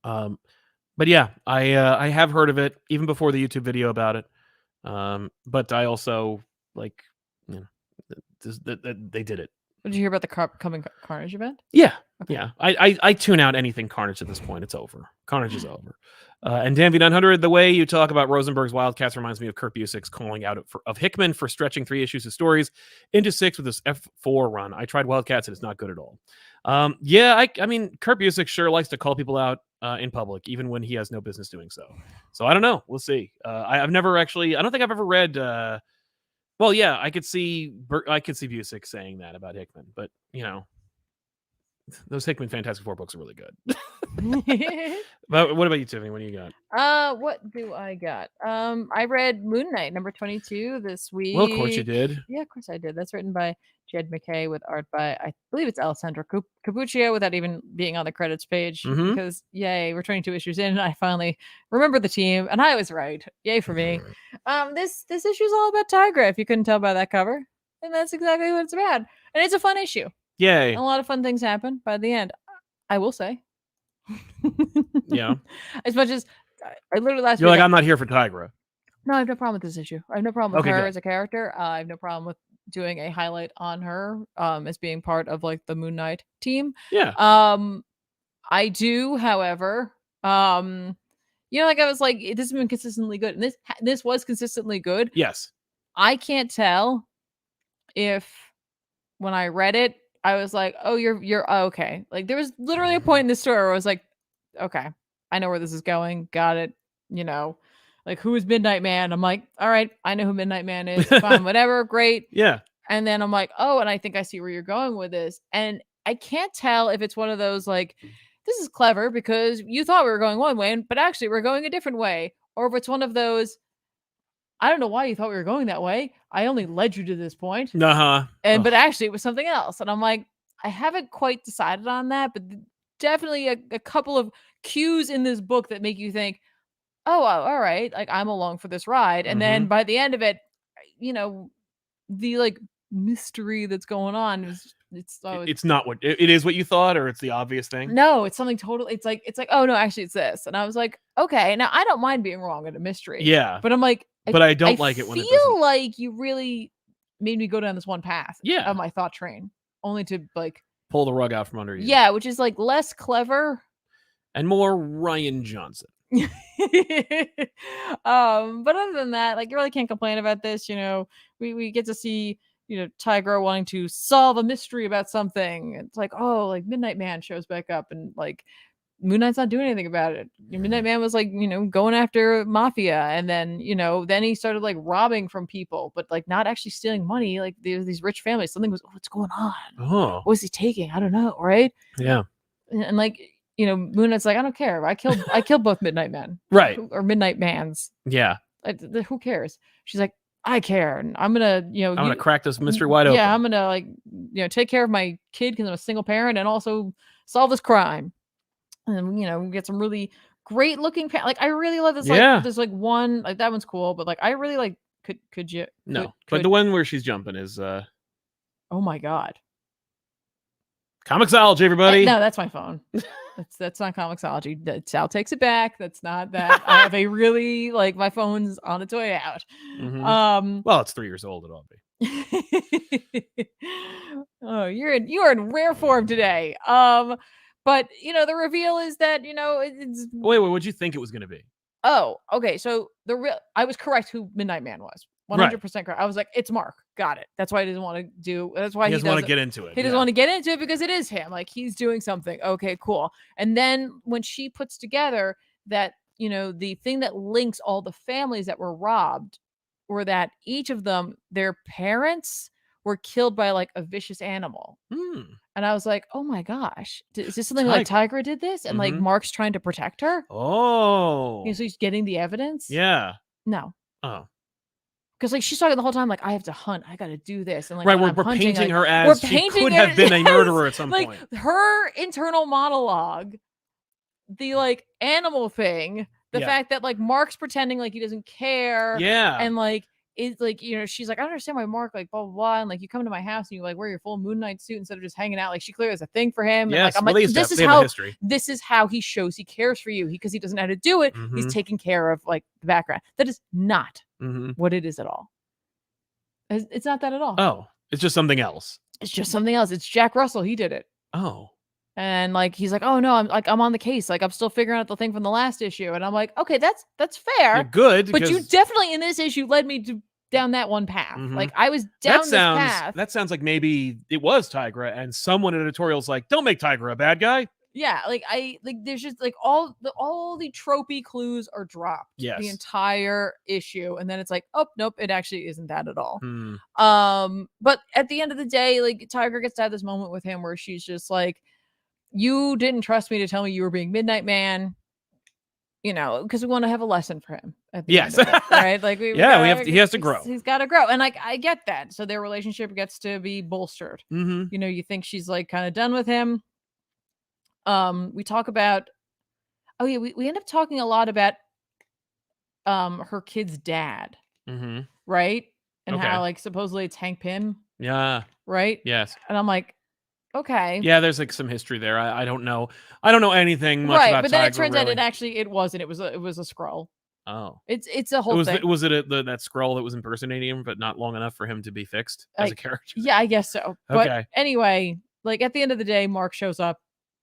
But yeah, I have heard of it even before the YouTube video about it. But I also they did it. Did you hear about the coming Carnage event? Yeah. Okay. Yeah. I tune out anything Carnage at this point. It's over. Carnage is over. And Danvy 900, the way you talk about Rosenberg's Wildcats reminds me of Kurt Busiek's calling out of Hickman for stretching 3 issues of stories into 6 with this F4 run. I tried Wildcats and it's not good at all. Yeah, I mean, Kurt Busiek sure likes to call people out in public, even when he has no business doing so. So I don't know. We'll see. I've never actually, I don't think I've ever read, well, yeah, I could see Busiek saying that about Hickman, but those Hickman Fantastic Four books are really good. But what about you, Tiffany? What do you got? What do I got? I read Moon Knight number 22 this week. Well, of course you did. Yeah, of course I did. That's written by Jed McKay with art by, I believe it's Alessandro Cappuccio, without even being on the credits page. Because yay, we're 22 issues in, and I finally remember the team, and I was right. Yay for me. This issue is all about Tigra, if you couldn't tell by that cover, and that's exactly what it's about. And it's a fun issue. Yay! And a lot of fun things happen by the end, I will say. Yeah. As much as I literally last You're week, like, I'm not here for Tigra. No, I have no problem with this issue. I have no problem with her as a character. I have no problem with doing a highlight on her as being part of like the Moon Knight team. Yeah. I do, however, like I was like, this has been consistently good, and this was consistently good. Yes. I can't tell if when I read it, I was like, oh, you're okay. Like, there was literally a point in the story where I was like, okay, I know where this is going. Got it. Like, who is Midnight Man? I'm like, all right, I know who Midnight Man is. Fine, whatever, great. Yeah. And then I'm like, oh, and I think I see where you're going with this. And I can't tell if it's one of those like, this is clever because you thought we were going one way, but actually we're going a different way. Or if it's one of those, I don't know why you thought we were going that way. I only led you to this point. But actually it was something else. And I'm like, I haven't quite decided on that, but definitely a couple of cues in this book that make you think, oh, all right, like I'm along for this ride. And then by the end of it, the like mystery that's going on is it's not what it is what you thought, or it's the obvious thing. No, it's something totally. It's like, oh no, actually it's this. And I was like, okay, now I don't mind being wrong in a mystery. Yeah, but I'm like, I don't like it when it feel like you really made me go down this one path. Yeah, of my thought train, only to like pull the rug out from under you. Yeah, which is like less clever and more Ryan Johnson. But other than that, like, you really can't complain about this. We get to see Tigra wanting to solve a mystery about something. It's like, oh, like Midnight Man shows back up, and like Moon Knight's not doing anything about it. Midnight Man was like, going after mafia, and then then he started like robbing from people, but like not actually stealing money. Like these rich families, something was, what's going on? What was he taking? I don't know, right? Yeah. And like, Moon Knight's like, I don't care. I killed both Midnight Men. Right. Or Midnight Mans. Yeah. Who cares? She's like, I care. And I'm going to, I'm going to crack this mystery wide open. Yeah. I'm going to like, take care of my kid because I'm a single parent, and also solve this crime. And, we get some really great looking like I really love this. Yeah. Like there's like one like that one's cool, but like I really like could you No, could but the one where she's jumping is oh my god. Comixology, everybody. No, that's my phone. That's not Comixology. Sal takes it back. That's not that. I have a really like my phone's on its way out. Well, it's 3 years old. It'll be. Oh, you are in rare form today. But you know the reveal is that it's Wait, what'd you think it was going to be? oh okay. So I was correct who Midnight Man was. 100% correct. I was like, it's Mark. Got it. That's why he doesn't want to do. That's why he doesn't want to get into it. He doesn't want to get into it because it is him. Like he's doing something. Okay, cool. And then when she puts together that, the thing that links all the families that were robbed, or that each of them, their parents were killed by like a vicious animal. And I was like, oh my gosh, is this something like Tigra did this? And like Mark's trying to protect her? Oh. So he's getting the evidence? Yeah. No. Oh. Because like she's talking the whole time, like I have to hunt, I got to do this, and like right, we're painting her as she could have been a murderer at some point. Her internal monologue, the like animal thing, the fact that like Mark's pretending like he doesn't care, and like it's like she's like I don't understand why Mark like blah blah blah, and like you come to my house and you like wear your full Moon Knight suit instead of just hanging out. Like she clearly has a thing for him. Yes, and, like, I'm like this is how he shows he cares for you because he doesn't know how to do it. He's taking care of like the background. That is not what it is at all. It's not that at all. Oh, it's just something else. It's just something else. It's Jack Russell. He did it. Oh. And like he's like, oh no, I'm on the case. Like I'm still figuring out the thing from the last issue. And I'm like, okay, that's fair. You're good. But you definitely in this issue led me down that one path. Like I was down this path. That sounds like maybe it was Tigra, and someone in editorial's like, don't make Tigra a bad guy. Yeah, like there's just like all the tropey clues are dropped the entire issue, and then it's like, oh nope, it actually isn't that at all. But at the end of the day, like Tigra gets to have this moment with him where she's just like, you didn't trust me to tell me you were being Midnight Man, because we want to have a lesson for him at the end of it, right? Like he has to grow. He's got to grow, and like I get that. So their relationship gets to be bolstered. You think she's like kind of done with him. We talk about we end up talking a lot about her kid's dad, right? And how like supposedly it's Hank Pym, right? Yes. And I'm like, okay, there's like some history there. I don't know anything much about but then Tigra, it turns really. out it wasn't. It was a scroll. Oh, it's a whole thing. Was it that scroll that was impersonating him, but not long enough for him to be fixed as a character? Yeah, I guess so. But anyway, like at the end of the day, Mark shows up.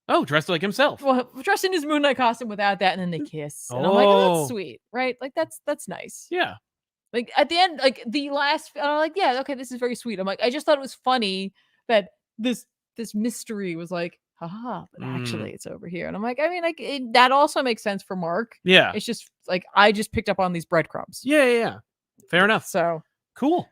Oh, dressed like himself. Well, dressed in his Moon Knight costume without that, and then they kiss. And I'm like, oh, that's sweet, right? Like that's nice. Yeah. Like at the end, like the last, I'm like, yeah, okay, this is very sweet. I'm like, I just thought it was funny that this mystery was like, haha, but actually it's over here. And I'm like, I mean, like that also makes sense for Mark. Yeah. It's just like I just picked up on these breadcrumbs. Yeah. Fair enough. So cool.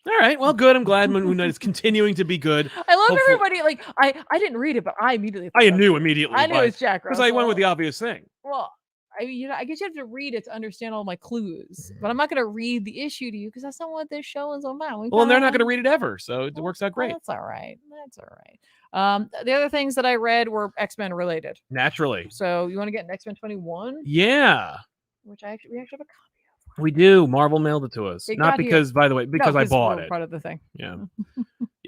All right. Well, good. I'm glad Moon Knight is continuing to to be good. I love everybody. Like I didn't read it, but I immediately knew immediately. I knew it's Jack Russell. Because I went with the obvious thing. Well, I guess you have to read it to understand all my clues. But I'm not going to read the issue to you because that's not what this show is about. Well, and they're not going to read it ever, so it works out great. That's all right. The other things that I read were X-Men related. Naturally. So you want to get an X-Men 21? Yeah. Which we actually have a copy of. We do. Marvel mailed it to us. Not because, by the way, because I bought it. Part of the thing. Yeah.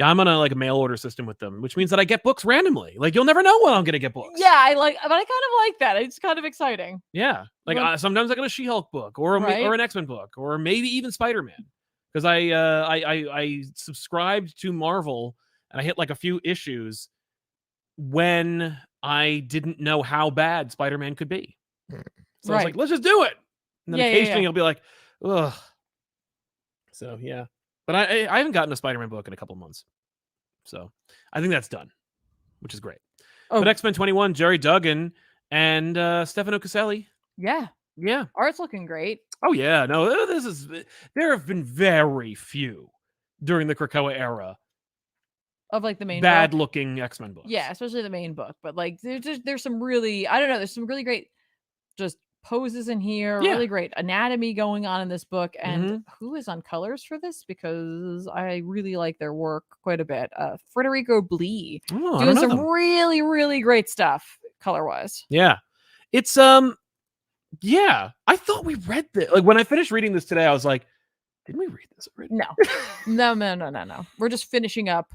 I'm on a mail order system with them, which means that I get books randomly. Like you'll never know when I'm gonna get books. Yeah, but I kind of like that. It's kind of exciting. Yeah. Like sometimes I get a She-Hulk book or an X-Men book or maybe even Spider-Man. Because I subscribed to Marvel and I hit like a few issues when I didn't know how bad Spider-Man could be. So I was like, let's just do it. And then occasionally you'll be like, ugh. So yeah. But I haven't gotten a Spider-Man book in a couple of months. So I think that's done, which is great. But X-Men 21, Jerry Duggan and Stefano Caselli. Yeah. Yeah. Art's looking great. Oh yeah. No, there have been very few during the Krakoa era of like the main bad looking X-Men books. Yeah, especially the main book. But like there's some really, I don't know, there's some really great just poses in here, really great anatomy going on in this book. And who is on colors for this? Because I really like their work quite a bit. Federico Blee doing some really, really great stuff color wise. Yeah. It's Yeah, I thought we read this. Like when I finished reading this today, I was like, didn't we read this already? No. We're just finishing up.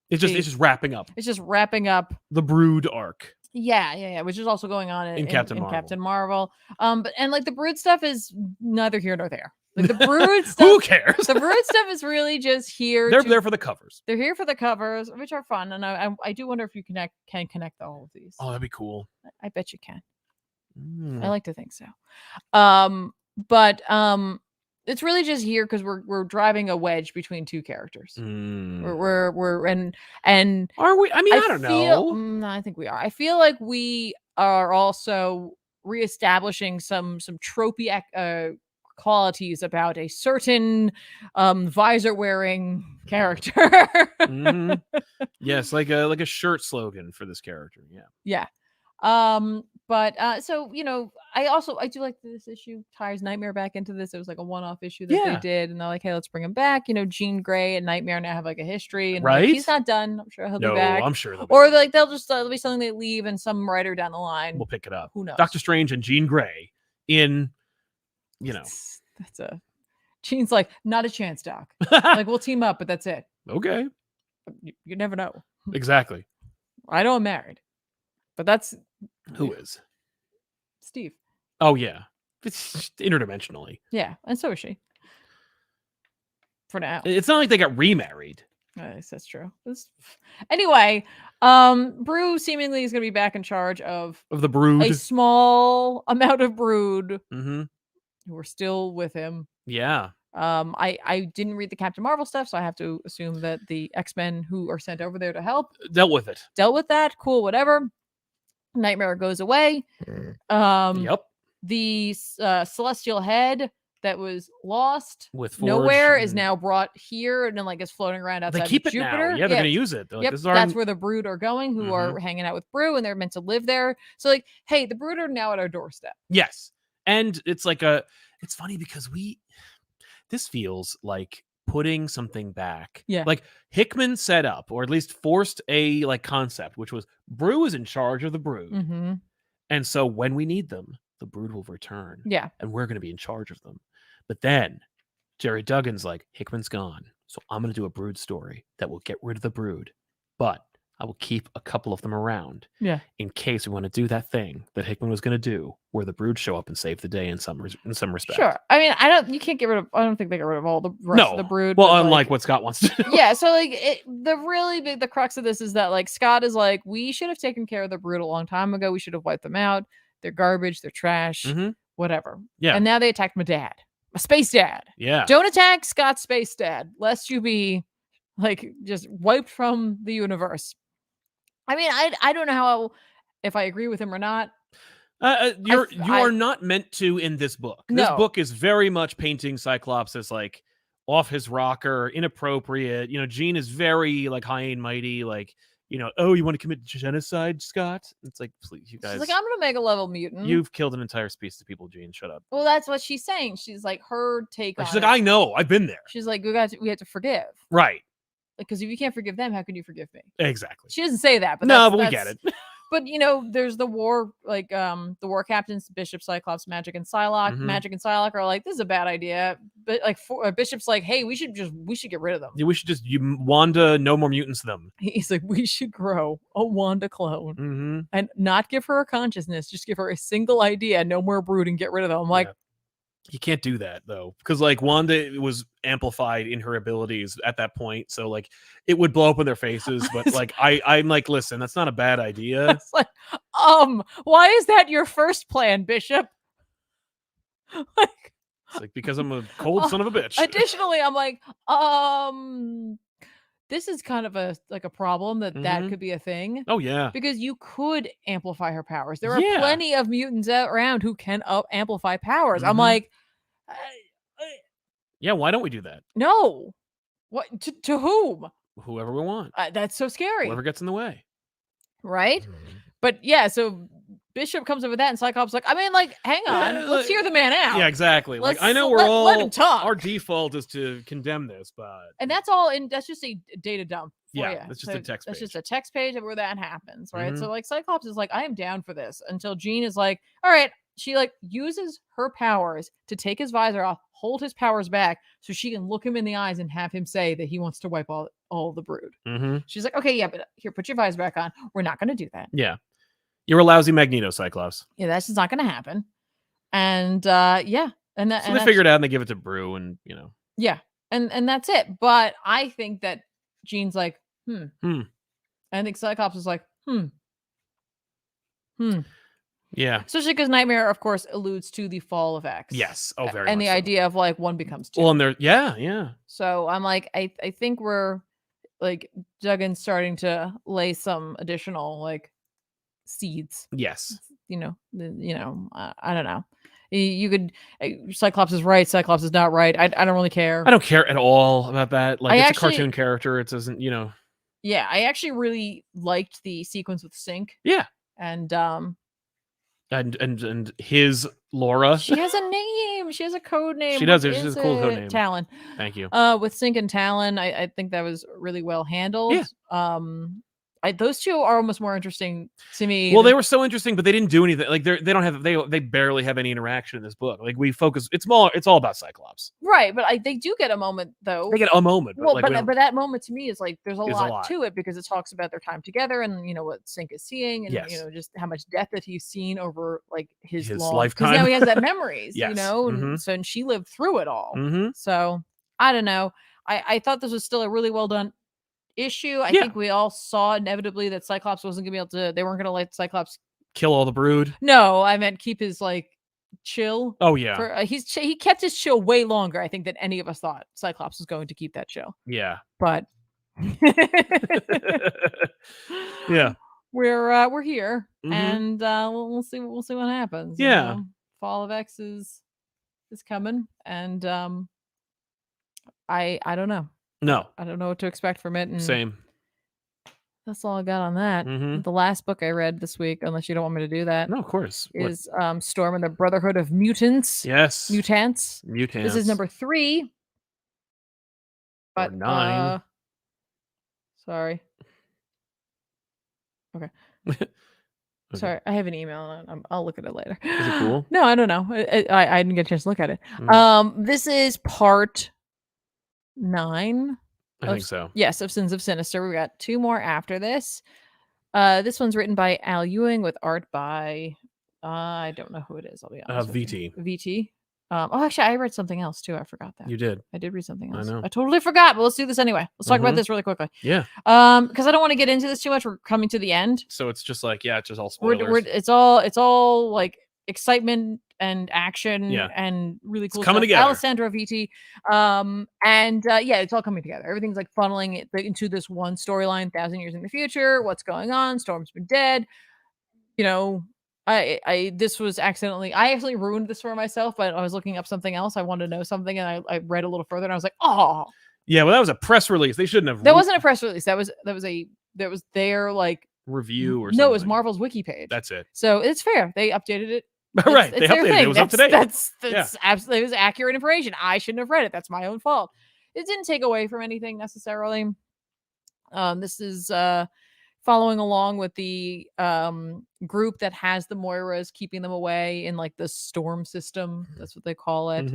It's just wrapping up. It's just wrapping up the Brood arc. Yeah, which is also going on in Captain Marvel. Captain Marvel. But and like the Brood stuff is neither here nor there. Like the Brood stuff. Who cares? The Brood stuff is really just here. They're there for the covers. They're here for the covers, which are fun, and I do wonder if you can connect all of these. Oh, that'd be cool. I bet you can. I like to think so. But it's really just here because we're driving a wedge between two characters. We're and are we? I mean, I don't know. I think we are. I feel like we are also reestablishing some tropey qualities about a certain visor wearing character. Yes, like a shirt slogan for this character. Yeah. But so I do like this issue ties Nightmare back into this. It was like a one-off issue that they did, and they're like, hey, let's bring him back. Jean Grey and Nightmare now have like a history, and like, he's not done. I'm sure he'll be back. I'm sure. Or like they'll be something they leave, and some writer down the line will pick it up. Who knows? Doctor Strange and Jean Grey in, that's a Jean's like, not a chance, Doc. Like we'll team up, but that's it. Okay. You never know. Exactly. I know I'm married, but that's who is Steve. Oh yeah, it's interdimensionally. Yeah, and so is she. For now, it's not like they got remarried. That's true. Anyway, Brew seemingly is going to be back in charge of the Brood. A small amount of Brood who are still with him. Yeah. I didn't read the Captain Marvel stuff, so I have to assume that the X-Men who are sent over there to help dealt with that. Cool, whatever. Nightmare goes away. Yep. The celestial head that was lost with nowhere is now brought here and then like is floating around outside. They keep Jupiter. It now. Yeah, they're gonna use it. Like, That's where the Brood are going, who are hanging out with Brew, and they're meant to live there. So like, hey, the Brood are now at our doorstep. Yes, and it's like it's funny because this feels like putting something back. Yeah. Like Hickman set up, or at least forced a concept, which was Brew is in charge of the Brood. And so when we need them, the Brood will return. Yeah. And we're going to be in charge of them. But then Jerry Duggan's like, Hickman's gone. So I'm going to do a Brood story that will get rid of the Brood. But I will keep a couple of them around. Yeah. In case we want to do that thing that Hickman was going to do, where the Brood show up and save the day in some respect. Sure. I mean, I don't think they get rid of all the rest of the Brood. Well, unlike what Scott wants to do. Yeah. So like the crux of this is that like Scott is like, we should have taken care of the Brood a long time ago. We should have wiped them out. They're garbage. They're trash. Whatever. Yeah. And now they attacked my dad, my space dad. Yeah. Don't attack Scott's space dad, lest you be like just wiped from the universe. I mean, I don't know if I agree with him or not. You are not meant to in this book. This book is very much painting Cyclops as like off his rocker, inappropriate. Jean is very like high and mighty, like, oh, you want to commit genocide, Scott? It's like, please, you guys. She's like, I'm gonna mega level mutant. You've killed an entire species of people, Jean. Shut up. Well, that's what she's saying. She's like, her take on She's like, I know, I've been there. She's like, we have to forgive. Right. Because if you can't forgive them, how can you forgive me? Exactly. She doesn't say that, but we get it. But there's the war, like the war captains, Bishop, Cyclops, Magic, and Psylocke. Magic and Psylocke are like, this is a bad idea. But like Bishop's like, hey, we should get rid of them. Yeah, we should just Wanda, no more mutants them. He's like, we should grow a Wanda clone and not give her a consciousness, just give her a single idea, no more Brood, and get rid of them. I'm like, you can't do that though, because like Wanda was amplified in her abilities at that point, so like it would blow up in their faces. But like I'm like, listen, that's not a bad idea. It's like, why is that your first plan, Bishop? It's like, because I'm a cold son of a bitch. Additionally, I'm like, this is kind of a problem that could be a thing. Oh yeah, because you could amplify her powers. There are plenty of mutants around who can amplify powers. I'm like, yeah, why don't we do that? No, what to whom? Whoever we want. That's so scary. Whoever gets in the way, right? But yeah, so Bishop comes up with that, and Cyclops like, I mean, like, hang on, let's hear the man out. Yeah, exactly. Like, I know let him talk. Our default is to condemn this, but that's just a data dump. That's just a text page. That's just a text page where that happens, right? So like Cyclops is like, I am down for this, until Jean is like, all right, she like uses her powers to take his visor off, hold his powers back so she can look him in the eyes and have him say that he wants to wipe all the brood. Mm-hmm. She's like, okay, yeah, but here, put your visor back on. We're not going to do that. Yeah. You're a lousy Magneto, Cyclops. Yeah, that's just not going to happen. And yeah. And that, So and they figure it out and they give it to Brew and, you know. Yeah. And that's it. But I think that Jean's like, I think Cyclops is like, Yeah. Especially because Nightmare, of course, alludes to the fall of X. Yes. Oh, very and much the so. idea of like one becomes two. Well, and there, yeah. So I'm like, I think we're like Duggan's starting to lay some additional like seeds. Yes. I don't know. You could Cyclops is right, Cyclops is not right. I don't really care. I don't care at all about that. Like, it's actually, a cartoon character. It doesn't, you know. Yeah, I actually really liked the sequence with Sync. Yeah. And his Laura. She has a name. She has a code name. She does. She has a cool code name. Talon. Thank you. With Sync and Talon, I think that was really well handled. Yeah. Those two are almost more interesting to me. Well, they were so interesting, but they didn't do anything. Like they don't have they barely have any interaction in this book. Like we focus. It's all about Cyclops. Right, but they do get a moment though. They get a moment. But, well, but that moment to me is like there's a lot to it because it talks about their time together and you know what Sync is seeing and you know just how much death that he's seen over like his long lifetime. Because now he has that memories. Yes. You know, and she lived through it all. Mm-hmm. So I don't know. I thought this was still a really well done issue. I think we all saw inevitably that Cyclops wasn't gonna be able to. They weren't gonna let Cyclops kill all the brood. No, I meant keep his like chill. Oh yeah, he kept his chill way longer. I think than any of us thought Cyclops was going to keep that chill. Yeah, but yeah, we're here and we'll see what happens. Yeah, you know? Fall of X is coming and I don't know. No. I don't know what to expect from it. And same. That's all I got on that. The last book I read this week, unless you don't want me to do that. No, of course. Is Storm and the Brotherhood of Mutants. Yes. Mutants. This is number 3. But, or 9. Sorry. Okay. Sorry, I have an email. I'll look at it later. Is it cool? No, I don't know. I didn't get a chance to look at it. This is part 9. I think so. Yes, of Sins of Sinister. We got 2 more after this. This one's written by Al Ewing with art by I don't know who it is. I'll be honest. VT. VT. Actually, I read something else too. I forgot that. You did. I did read something else. I know. I totally forgot, but let's do this anyway. Let's talk about this really quickly. Yeah. Because I don't want to get into this too much. We're coming to the end. So it's just like it's just all spoilers. It's all like excitement and action and really cool it's coming stuff. together. Alessandro Vitti. It's all coming together. Everything's like funneling it into this one storyline, 1,000 years in the future. What's going on? Storm's been dead. You know, this was accidentally I actually ruined this for myself, but I was looking up something else. I wanted to know something and I read a little further and I was like, oh. Yeah, well, that was a press release. They shouldn't have. That wasn't a press release. That was their like review or something. No, it was Marvel's wiki page. That's it. So it's fair. They updated it. Right. They updated it. It was up to date. That's absolutely, it was accurate information. I shouldn't have read it. That's my own fault. It didn't take away from anything necessarily. This is following along with the group that has the Moiras, keeping them away in like the storm system. That's what they call it.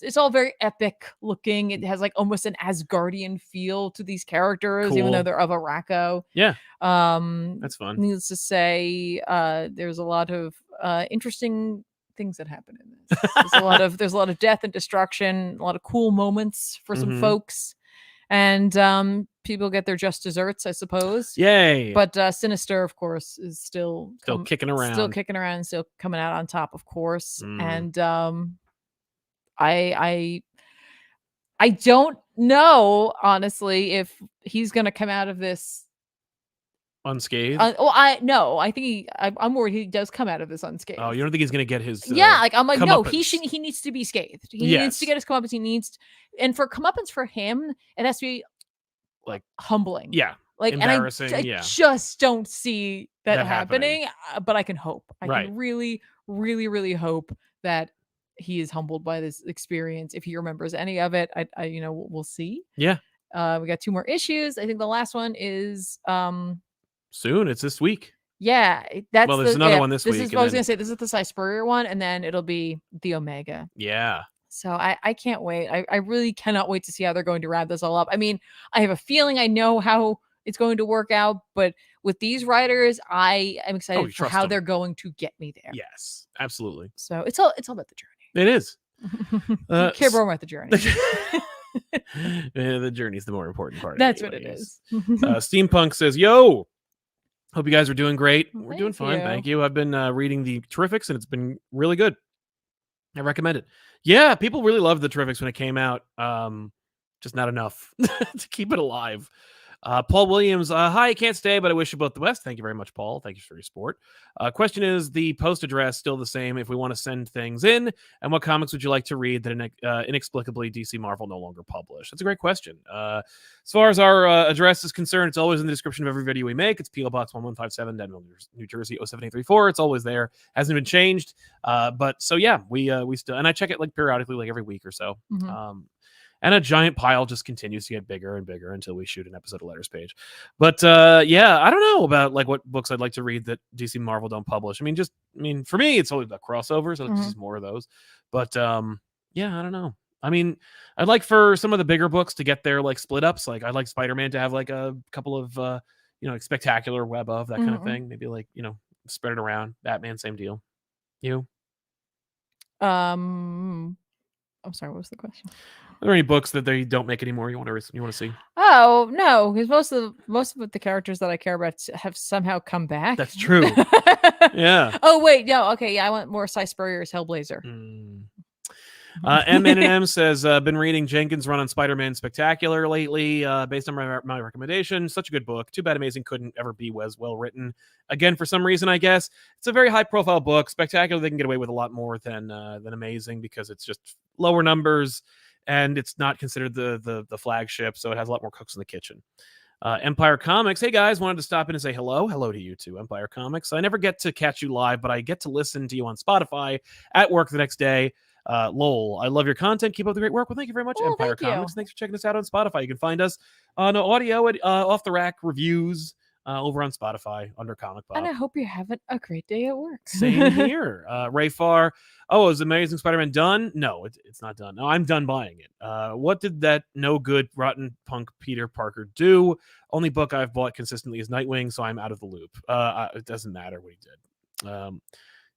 It's all very epic looking. It has like almost an Asgardian feel to these characters, even though they're of Araco. Yeah. That's fun. Needless to say, there's a lot of interesting things that happen in this. There's a lot of death and destruction, a lot of cool moments for some folks. And people get their just desserts, I suppose. Yay! But Sinister, of course, is still kicking around, still coming out on top, of course. And I don't know, honestly, if he's gonna come out of this unscathed. I think I'm worried he does come out of this unscathed. Oh, you don't think he's gonna get his? I'm like, no, comeuppance. he needs to be scathed. He needs to get his comeuppance. And for comeuppance for him, it has to be like humbling. Yeah. Like embarrassing. And I just don't see that happening. But I can hope. I can really, really, really hope that he is humbled by this experience. If he remembers any of it, I we'll see. Yeah. We got 2 more issues. I think the last one is soon. It's this week. Yeah, that's Well, there's another one this This week, is and what I was then- gonna say. This is the Cy Spurrier one, and then it'll be the Omega. Yeah. So I can't wait. I really cannot wait to see how they're going to wrap this all up. I mean, I have a feeling I know how it's going to work out, but with these writers, I am you excited for trust how them. they're going to get me there. Yes, absolutely. So it's all about the journey. It is. You care more about the journey. Yeah, the journey's the more important part. That's what it anyways. is. Steampunk says, "Yo, hope you guys are doing great. We're doing Thank fine, you. thank you. I've been reading the Terrifics, and it's been really good. I recommend it. Yeah, people really loved the Terrifics when it came out. Just not enough to keep it alive." Paul Williams, hi, I can't stay, but I wish you both the best. Thank you very much, Paul. Thank you for your support. Question is the post address still the same if we want to send things in? And what comics would you like to read that inexplicably DC Marvel no longer publish? That's a great question. As far as our address is concerned, it's always in the description of every video we make. It's P.O. Box 1157, Denville, New Jersey 07834. It's always there. Hasn't been changed. But so yeah, we still, and I check it like periodically, like every week or so. And a giant pile just continues to get bigger and bigger until we shoot an episode of Letters page. But yeah, I don't know about like what books I'd like to read that DC Marvel don't publish. I mean, for me, it's always the crossovers. I'd like to see more of those. But yeah, I don't know. I mean, I'd like for some of the bigger books to get their like split ups. Like I'd like Spider-Man to have like a couple of like spectacular web of that kind of thing. Maybe like spread it around. Batman, same deal. You? I'm sorry. What was the question? Are there any books that they don't make anymore you want to see? Oh no, because most of the characters that I care about have somehow come back. That's true. Yeah. Oh wait, no. Okay, yeah, I want more Cy Spurrier's Hellblazer. M&M says, been reading Jenkins' run on Spider-Man Spectacular lately, based on my recommendation. Such a good book. Too bad Amazing couldn't ever be as well written. Again, for some reason, I guess. It's a very high-profile book. Spectacular, they can get away with a lot more than Amazing because it's just lower numbers, and it's not considered the flagship, so it has a lot more cooks in the kitchen. Empire Comics. Hey, guys, wanted to stop in and say hello. Hello to you too, Empire Comics. I never get to catch you live, but I get to listen to you on Spotify at work the next day. Lol, I love your content. Keep up the great work. Well, thank you very much, Empire Comics. Thanks for checking us out on Spotify. You can find us on audio at Off the Rack Reviews over on Spotify under ComicPop. And I hope you're having a great day at work. Same here. Ray Farr. Oh, is Amazing Spider-Man done? No, it's not done. No, I'm done buying it. What did that no good rotten punk Peter Parker do? Only book I've bought consistently is Nightwing, so I'm out of the loop. It doesn't matter what he did.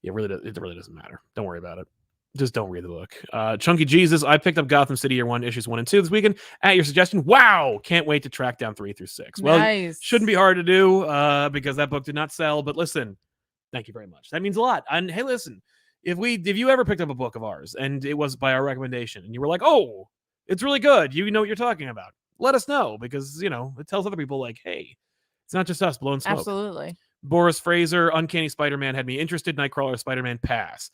It really doesn't matter. Don't worry about it. Just don't read the book. Chunky Jesus, I picked up Gotham City Year 1, issues 1 and 2 this weekend at your suggestion. Wow! Can't wait to track down 3 through 6. Well, nice. Shouldn't be hard to do because that book did not sell. But listen, thank you very much. That means a lot. And hey, listen, if you ever picked up a book of ours and it was by our recommendation and you were like, oh, it's really good, you know what you're talking about, let us know because, it tells other people like, hey, it's not just us blowing smoke. Absolutely. Boris Fraser, Uncanny Spider-Man had me interested. Nightcrawler, Spider-Man, pass.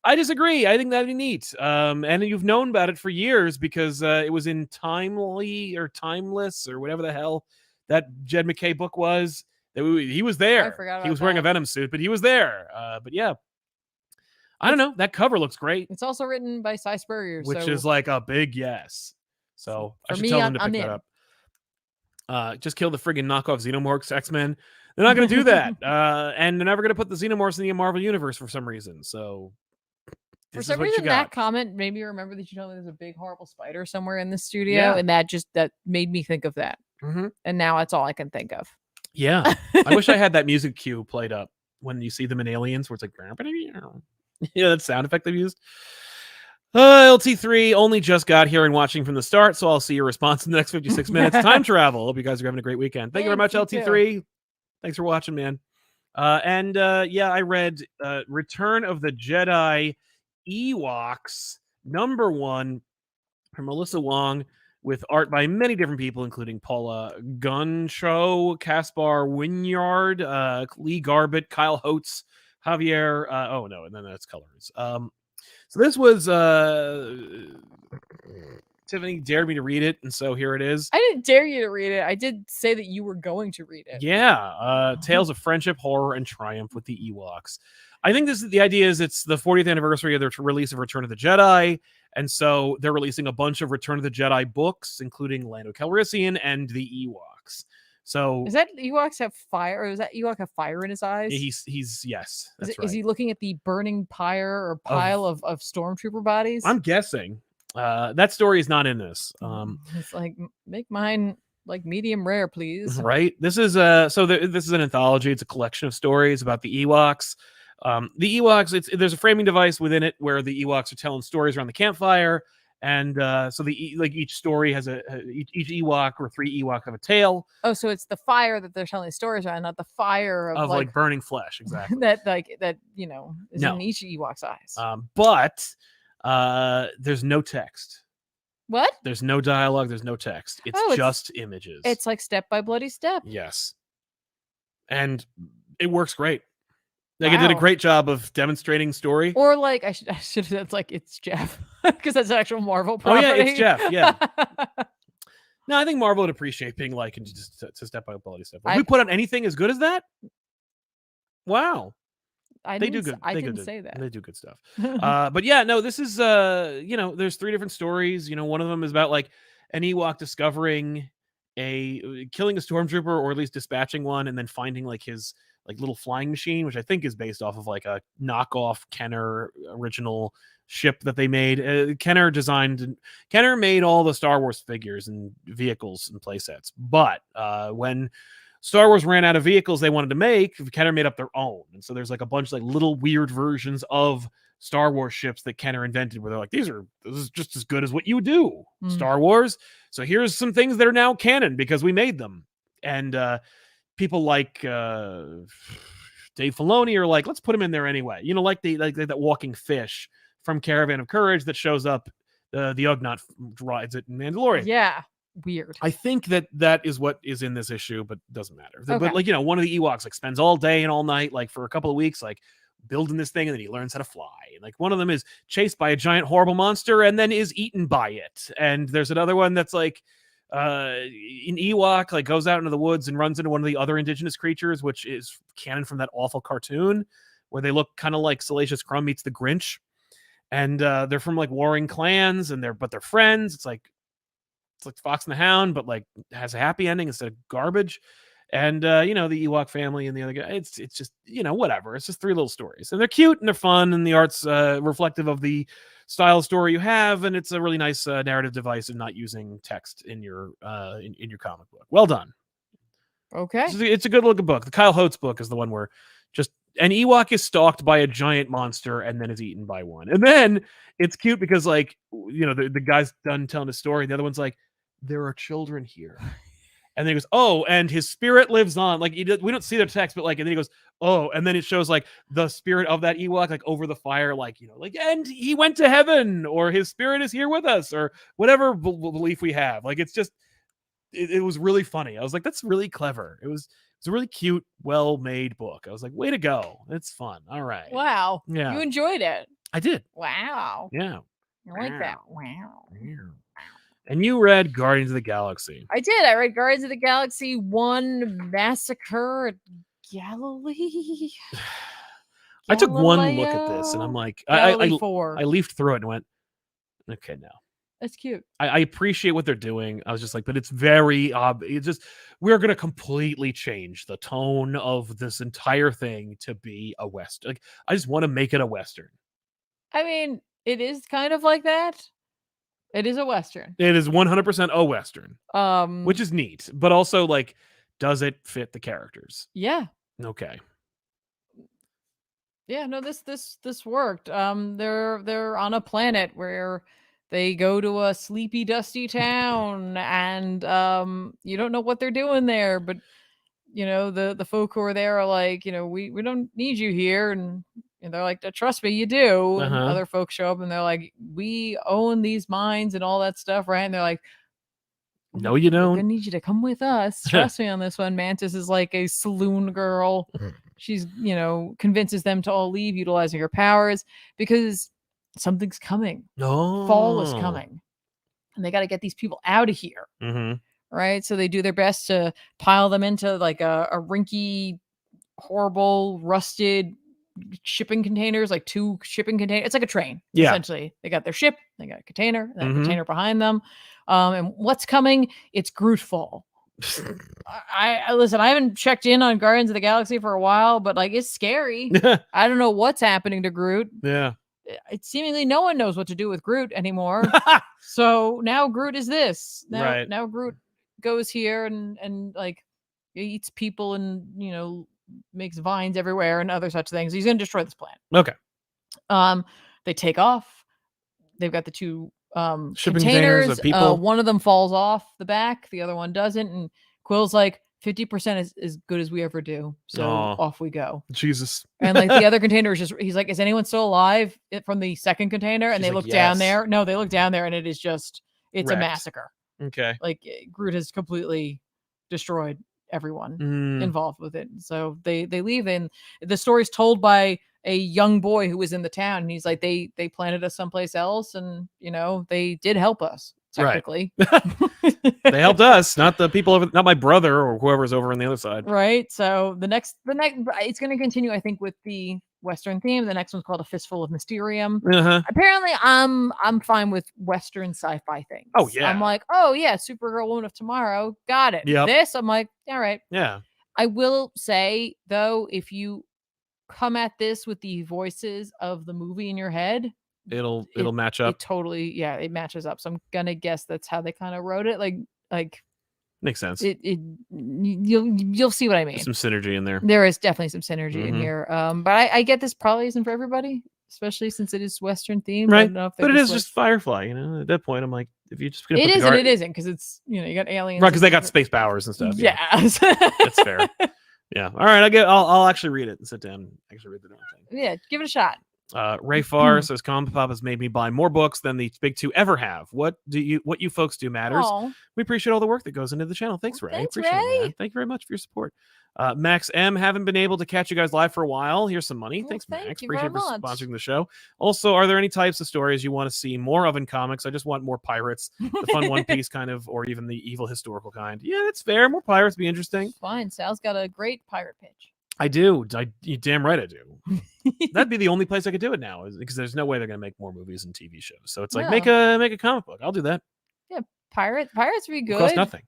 I disagree. I think that'd be neat. And you've known about it for years because it was in Timely or Timeless or whatever the hell that Jed McKay book was. He was there. I forgot about he was wearing a Venom suit, but he was there. But yeah, I don't know. That cover looks great. It's also written by Cy Spurrier, which is like a big yes. So I should tell them to pick that up. Just kill the friggin' knockoff Xenomorphs X-Men. They're not going to do that. And they're never going to put the Xenomorphs in the Marvel Universe for some reason. So for some reason, that comment made me remember that you told me there's a big horrible spider somewhere in the studio, and that made me think of that. And now that's all I can think of. Yeah, I wish I had that music cue played up when you see them in Aliens, where it's like, that sound effect they've used. LT3 only just got here and watching from the start, so I'll see your response in the next 56 minutes. Time travel. Hope you guys are having a great weekend. Thank you very much, LT3. Thanks for watching, man. I read Return of the Jedi Ewoks #1 from Melissa Wong with art by many different people, including Paula Guncho, Caspar Wynyard, Lee Garbett, Kyle Holtz, Javier. And then that's colors. So this was Tiffany dared me to read it, and so here it is. I didn't dare you to read it. I did say that you were going to read it. Yeah, tales of friendship, horror, and triumph with the Ewoks. I think the idea is it's the 40th anniversary of the release of Return of the Jedi, and so they're releasing a bunch of Return of the Jedi books, including Lando Calrissian and the Ewoks. So Is that Ewoks have fire, or is that Ewok have fire in his eyes? he's yes, that's right. Is he looking at the burning pyre or pile of stormtrooper bodies? I'm guessing. That story is not in this. It's like, make mine like medium rare, please. Right. This is this is an anthology. It's a collection of stories about the Ewoks. The Ewoks. There's a framing device within it where the Ewoks are telling stories around the campfire, and so each story has each Ewok or 3 Ewoks have a tale. Oh, so it's the fire that they're telling the stories around, not the fire of like burning flesh, exactly. that is in each Ewok's eyes. But there's no text. What? There's no dialogue. There's no text. It's just images. It's like Step by Bloody Step. Yes. And it works great. Like, it did a great job of demonstrating story. Or like, I should have said, it's like, it's Jeff. Because that's an actual Marvel property. Oh, yeah, it's Jeff. Yeah. No, I think Marvel would appreciate being like, and just to Step by Bloody Step. If we put out anything as good as that, wow. They do good. I didn't say that. They do good stuff. But yeah, no, this is there's 3 different stories. One of them is about like an Ewok discovering killing a stormtrooper, or at least dispatching one, and then finding like his like little flying machine, which I think is based off of like a knockoff Kenner original ship that they made. Kenner made all the Star Wars figures and vehicles and playsets, but when Star Wars ran out of vehicles they wanted to make, Kenner made up their own. And so there's like a bunch of like little weird versions of Star Wars ships that Kenner invented, where they're like, this is just as good as what you do, Star Wars. So here's some things that are now canon because we made them. And people like Dave Filoni are like, let's put him in there anyway. Like that walking fish from Caravan of Courage that shows up, the Ugnaught rides it in Mandalorian. Yeah. Weird. I think that is what is in this issue, but doesn't matter. Okay. But like, one of the Ewoks like spends all day and all night, like for a couple of weeks, like building this thing, and then he learns how to fly. And like one of them is chased by a giant horrible monster and then is eaten by it. And there's another one that's like an Ewok like goes out into the woods and runs into one of the other indigenous creatures, which is canon from that awful cartoon where they look kind of like Salacious Crumb meets the Grinch. And they're from like warring clans, and they're friends. It's like Fox and the Hound, but like has a happy ending instead of garbage. And the Ewok family and the other guy, it's just whatever. It's just 3 little stories, and they're cute and they're fun, and the art's reflective of the style of story you have, and it's a really nice narrative device of not using text in your in your comic book. Well done. Okay, it's a good looking book. The Kyle Holtz book is the one where just an Ewok is stalked by a giant monster and then is eaten by one. And then it's cute because like, the guy's done telling his story. The other one's like, there are children here. And then he goes, oh, and his spirit lives on. Like, we don't see the text, but like, and then he goes, oh, and then it shows like the spirit of that Ewok, like over the fire, like, and he went to heaven, or his spirit is here with us, or whatever belief we have. Like, it's just, it was really funny. I was like, that's really clever. It was a really cute, well-made book. I was like, way to go. It's fun. All right. Wow. Yeah. You enjoyed it. I did. Wow. Yeah. I like that. Wow. And you read Guardians of the Galaxy. I did. I read Guardians of the Galaxy 1 Massacre at Galilee. I took one look at this and I'm like, I leafed through it and went, okay, no. That's cute. I appreciate what they're doing. I was just like, but it's very it's just, we're going to completely change the tone of this entire thing to be a Western. Like, I just want to make it a Western. I mean, it is kind of like that. It is a Western. It is 100% a Western. Which is neat, but also like, does it fit the characters? Yeah. Okay. Yeah, no, this worked. They're on a planet where they go to a sleepy, dusty town, and you don't know what they're doing there, but the folk who are there are like, we don't need you here, and they're like, trust me, you do. And other folks show up and they're like, we own these mines and all that stuff, right? And they're like, no, you don't. I need you to come with us. Trust me on this one. Mantis is like a saloon girl. She's, convinces them to all leave, utilizing her powers because something's coming. No. Fall is coming. And they got to get these people out of here. Right? So they do their best to pile them into like a rinky, horrible, rusted shipping containers, like 2 shipping containers. It's like a train, essentially. They got their ship, they got a container, and then a container behind them. And what's coming? It's Grootfall. I listen. I haven't checked in on Guardians of the Galaxy for a while, but like it's scary. I don't know what's happening to Groot. Yeah. It's seemingly no one knows what to do with Groot anymore. So now Groot is this. Now Groot goes here and like eats people and makes vines everywhere and other such things. He's gonna destroy this planet. Okay. They take off. They've got the two shipping containers of people. One of them falls off the back, the other one doesn't, and Quill's like 50% is as good as we ever do. So off we go. Jesus. And like the other container is he's like, is anyone still alive from the second container? And they look down there. No, they look down there and it's wrecked. A massacre. Okay. Like Groot has completely destroyed everyone involved with it. So they leave, and the story's told by a young boy who was in the town, and he's like, they planted us someplace else, and they did help us technically. Right. They helped us, not the people over, not my brother or whoever's over on the other side. Right. So the next it's going to continue, I think, with the Western theme. The next one's called A Fistful of Mysterium. Apparently I'm fine with Western sci-fi things. Oh yeah. I'm like, oh yeah, Supergirl, Woman of Tomorrow, got it. Yep. This I'm like, all right. Yeah. I will say though, if you come at this with the voices of the movie in your head, it'll match up. It totally, it matches up. So I'm gonna guess that's how they kind of wrote it. Like makes sense. You'll see what I mean. There's some synergy in there. There is definitely some synergy in here. But I get this probably isn't for everybody, especially since it is Western themed. Right. But it is just Firefly, At that point, I'm like, if you just it is and it isn't, because it's you got aliens. Right, because they got space powers and stuff. Yeah. That's fair. Yeah. All right. I'll actually read it and sit down and actually read the damn thing. Yeah, give it a shot. Ray Farr says ComicPop has made me buy more books than the big two ever have. What you folks do matters. Aww. We appreciate all the work that goes into the channel. Thanks, Ray. Thanks, appreciate Ray. it, man. Thank you very much for your support. Max M, haven't been able to catch you guys live for a while. Here's some money. Thanks, Max. Appreciate you for sponsoring the show. Also, are there any types of stories you want to see more of in comics? I just want more pirates, the fun One Piece kind of, or even the evil historical kind. Yeah, that's fair. More pirates would be interesting. Fine. Sal's got a great pirate pitch. I do. You damn right I do. That'd be the only place I could do it now, because there's no way they're going to make more movies and TV shows. So it's like, make a comic book. I'll do that. Yeah, pirates would be good. It costs nothing.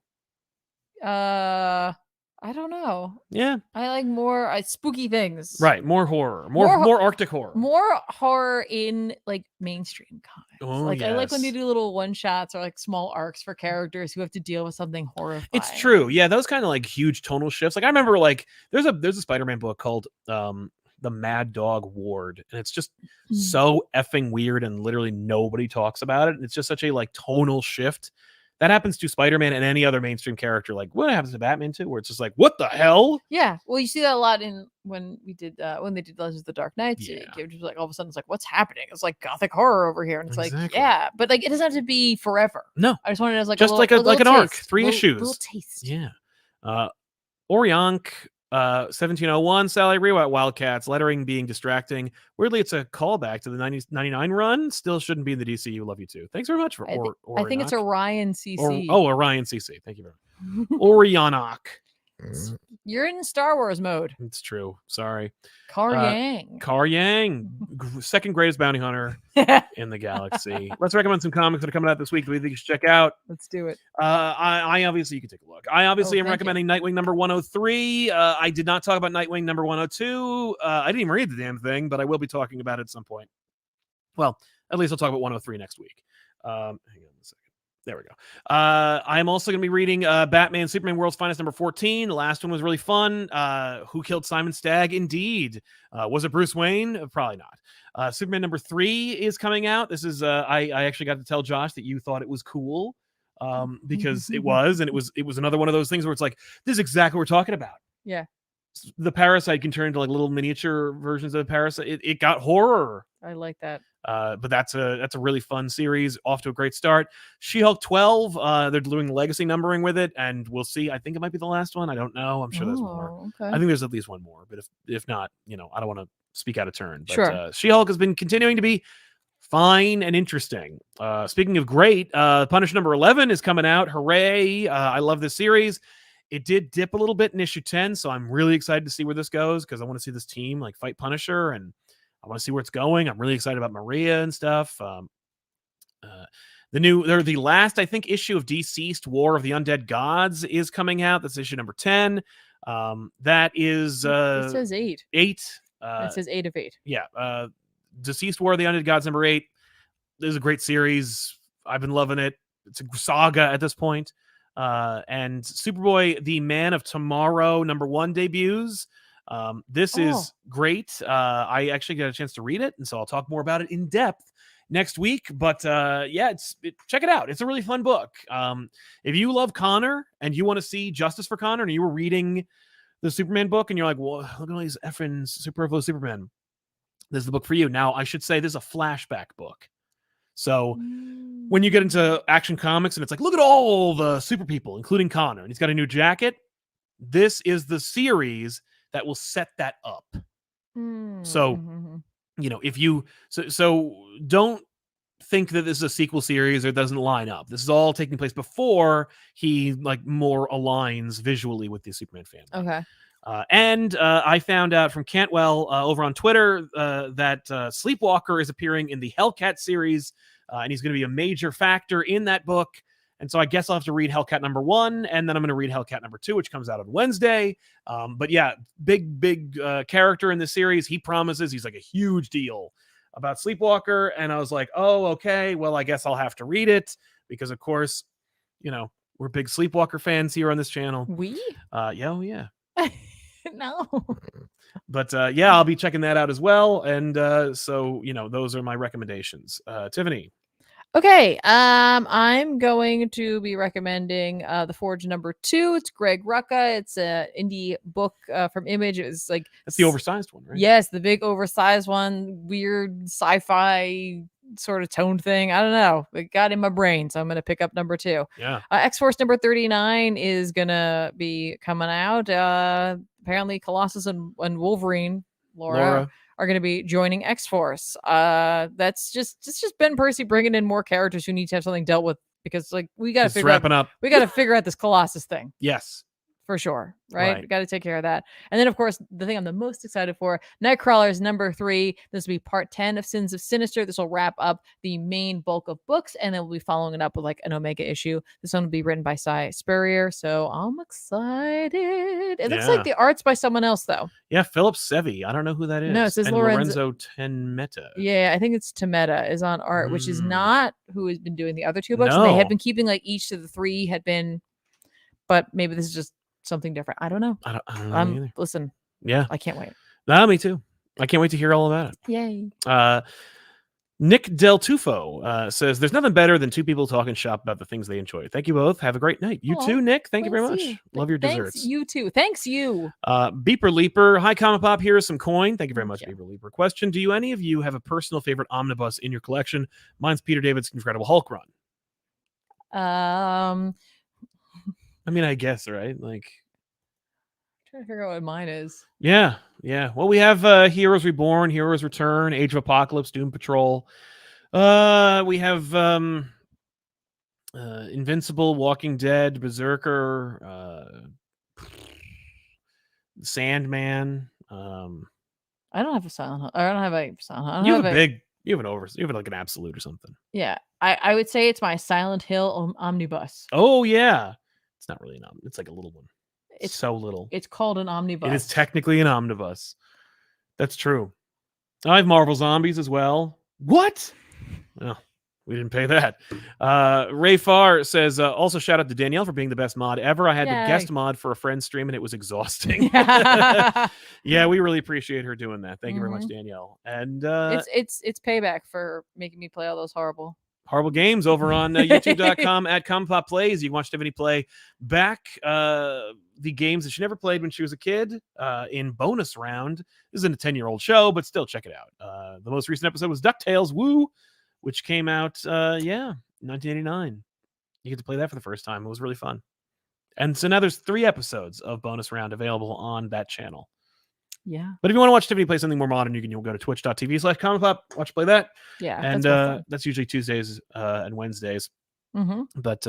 I don't know. Yeah. I like more spooky things. Right. More horror. More Arctic horror. More horror in like mainstream comics. Oh, I like when you do little one shots or like small arcs for characters who have to deal with something horrifying. It's true. Yeah, those kind of like huge tonal shifts. Like I remember like there's a Spider-Man book called The Mad Dog Ward, and it's just so effing weird, and literally nobody talks about it. And it's just such a like tonal shift. That happens to Spider-Man and any other mainstream character. Like, what happens to Batman too? Where it's just like, what the hell? Yeah. Well, you see that a lot when they did Legends of the Dark Knights. Yeah. It was like all of a sudden it's like, what's happening? It's like gothic horror over here, and it's like, yeah, but like it doesn't have to be forever. No, I just wanted it as like just a like an arc, 3 issues. Little taste. Yeah. Orionk 1701, Sally Rewat Wildcats, lettering being distracting. Weirdly, it's a callback to the 99 run. Still shouldn't be in the DCU. Love you too. Thanks very much for I think it's Orion CC. Orion CC. Thank you very much. Orionok. You're in Star Wars mode. It's true. Sorry. Car Yang, second greatest bounty hunter in the galaxy. Let's recommend some comics that are coming out this week that we think you should check out. Let's do it. I obviously, you can take a look. I obviously am recommending Nightwing number 103. I did not talk about Nightwing number 102. I didn't even read the damn thing, but I will be talking about it at some point. Well, at least I'll talk about 103 next week. Hang on a second. There we go. I'm also going to be reading Batman Superman World's Finest number 14. The last one was really fun. Who Killed Simon Stagg? Indeed. Was it Bruce Wayne? Probably not. Superman number 3 is coming out. This is I actually got to tell Josh that you thought it was cool because it was, and it was another one of those things where it's like, this is exactly what we're talking about. Yeah. The Parasite can turn into like little miniature versions of the Parasite. It got horror. I like that. But that's a really fun series, off to a great start. She-Hulk 12, they're doing legacy numbering with it, and we'll see. I think it might be the last one. I don't know. I'm sure there's more. Okay. I think there's at least one more, but if not, I don't want to speak out of turn. But sure. She-Hulk has been continuing to be fine and interesting. Speaking of great, Punisher number 11 is coming out. Hooray. I love this series. It did dip a little bit in issue 10, so I'm really excited to see where this goes, because I want to see this team like fight Punisher, and I want to see where it's going. I'm really excited about Maria and stuff. the last, I think, issue of Deceased War of the Undead Gods is coming out. That's issue number 10. That is It says 8. 8. It says 8 of 8. Yeah. Deceased War of the Undead Gods number 8. This is a great series. I've been loving it. It's a saga at this point. And Superboy, the Man of Tomorrow number 1 debuts. This is great. I actually got a chance to read it, and so I'll talk more about it in depth next week. But check it out. It's a really fun book. If you love Connor and you want to see justice for Connor, and you were reading the Superman book and you're like, well, look at all these effing superfluous Superman, this is the book for you. Now, I should say this is a flashback book. So when you get into Action Comics and it's like, look at all the super people, including Connor, and he's got a new jacket, this is the series that will set that up. So, if you so don't think that this is a sequel series or it doesn't line up. This is all taking place before he more aligns visually with the Superman family. Okay. And I found out from Cantwell over on Twitter that Sleepwalker is appearing in the Hellcat series, and he's going to be a major factor in that book. And so I guess I'll have to read Hellcat number 1, and then I'm going to read Hellcat number 2, which comes out on Wednesday. But yeah, big character in the series. He promises he's like a huge deal about Sleepwalker. And I was like, oh, okay, well, I guess I'll have to read it because, of course, we're big Sleepwalker fans here on this channel. Yeah. No. But I'll be checking that out as well. And so those are my recommendations. Tiffany. Okay, I'm going to be recommending The Forge number 2. It's Greg Rucka. It's an indie book from Image. It was that's the oversized one, right? Yes, the big oversized one, weird sci-fi sort of tone thing. I don't know. It got in my brain, so I'm going to pick up number 2. Yeah. X-Force number 39 is going to be coming out. Apparently Colossus and Wolverine, Laura are going to be joining X-Force. That's just Ben Percy bringing in more characters who need to have something dealt with, because we got to figure out this Colossus thing. Yes. For sure, right? Got to take care of that. And then, of course, the thing I'm the most excited for, Nightcrawlers number 3. This will be part 10 of Sins of Sinister. This will wrap up the main bulk of books, and it will be following it up with an Omega issue. This one will be written by Cy Spurrier, so I'm excited. It looks like the art's by someone else, though. Yeah, Philip Sevi. I don't know who that is. No, it says Lorenzo Temeta. Yeah, I think it's Temeta is on art, which is not who has been doing the other 2 books. No. They have been keeping each of the 3 had been, but maybe this is just something different. I don't know. I don't know either. Listen. Yeah. I can't wait. No, me too. I can't wait to hear all about it. Yay. Nick Del Tufo says, there's nothing better than 2 people talking shop about the things they enjoy. Thank you both. Have a great night. You too, Nick. Thank you very much. Love your desserts. You too. Thanks, you. Beeper Leaper. Hi, ComicPop. Here is some coin. Thank you very much, Beeper Leaper. Question, do any of you have a personal favorite omnibus in your collection? Mine's Peter David's Incredible Hulk run. I mean, I guess, right? I'm trying to figure out what mine is. Yeah. Well, we have Heroes Reborn, Heroes Return, Age of Apocalypse, Doom Patrol. We have Invincible, Walking Dead, Berserker, Sandman. I don't have a Silent. I don't have a Silent. You have an Absolute or something. Yeah, I would say it's my Silent Hill omnibus. Oh yeah. It's not really an omnibus. It's like a little one. It's so little. It's called an omnibus. It is technically an omnibus. That's true. I have Marvel Zombies as well. What? Well, we didn't pay that. Ray Farr says, also shout out to Danielle for being the best mod ever. I had to guest mod for a friend's stream and it was exhausting. Yeah, we really appreciate her doing that. Thank you very much, Danielle. And it's payback for making me play all those horrible games over on youtube.com at ComicPop Plays. You can watch Tiffany play back the games that she never played when she was a kid in bonus round. This isn't a 10-year-old show, but still check it out. The most recent episode was DuckTales Woo, which came out, 1989. You get to play that for the first time. It was really fun. And so now there's 3 episodes of bonus round available on that channel. Yeah. But if you want to watch Tiffany play something more modern, you'll go to twitch.tv/ComicPop, watch play that. Yeah. And that's usually Tuesdays and Wednesdays. But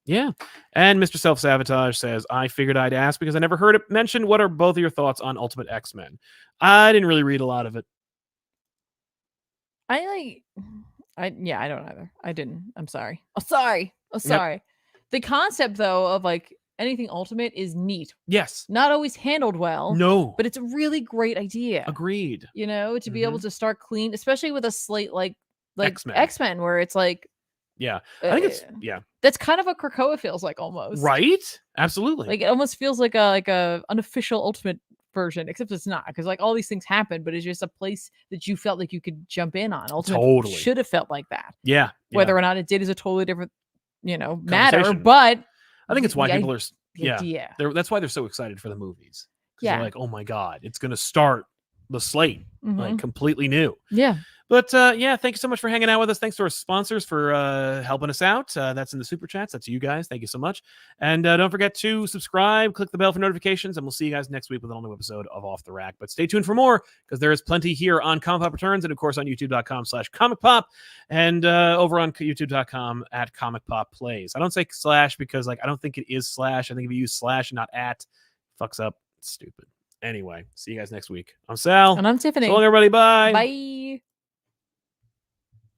yeah. And Mr. Self-Sabotage says, I figured I'd ask because I never heard it mentioned. What are both of your thoughts on Ultimate X-Men? I didn't really read a lot of it. I don't either. I didn't. I'm sorry. Oh, sorry. Oh, Yep. sorry. The concept though of like anything ultimate is neat. Yes. Not always handled well. No. But it's a really great idea. Agreed. You know, to be able to start clean, especially with a slate like X-Men. X-Men, where it's like, yeah, I think it's that's kind of what Krakoa feels like almost. Right? Absolutely. Like it almost feels like a unofficial ultimate version, except it's not, because like all these things happen, but it's just a place that you felt like you could jump in on. Ultimate Totally. should have felt like that. Yeah. Whether or not it did is a totally different, matter. Conversation. But I think it's why people are idea. that's why they're so excited for the movies. Yeah. They're like, oh my God, it's gonna start the slate like completely new. Yeah. But thank you so much for hanging out with us. Thanks to our sponsors for helping us out. That's in the super chats. That's you guys. Thank you so much. And don't forget to subscribe, click the bell for notifications, and we'll see you guys next week with an all-new episode of Off the Rack. But stay tuned for more, because there is plenty here on ComicPop Returns, and of course on youtube.com/ComicPop, and over on youtube.com at ComicPop Plays. I don't say / because like I don't think it is / I think if you use / and not at, fucks up. It's stupid. Anyway, see you guys next week. I'm Sal. And I'm Tiffany. So long, everybody. Bye. Bye.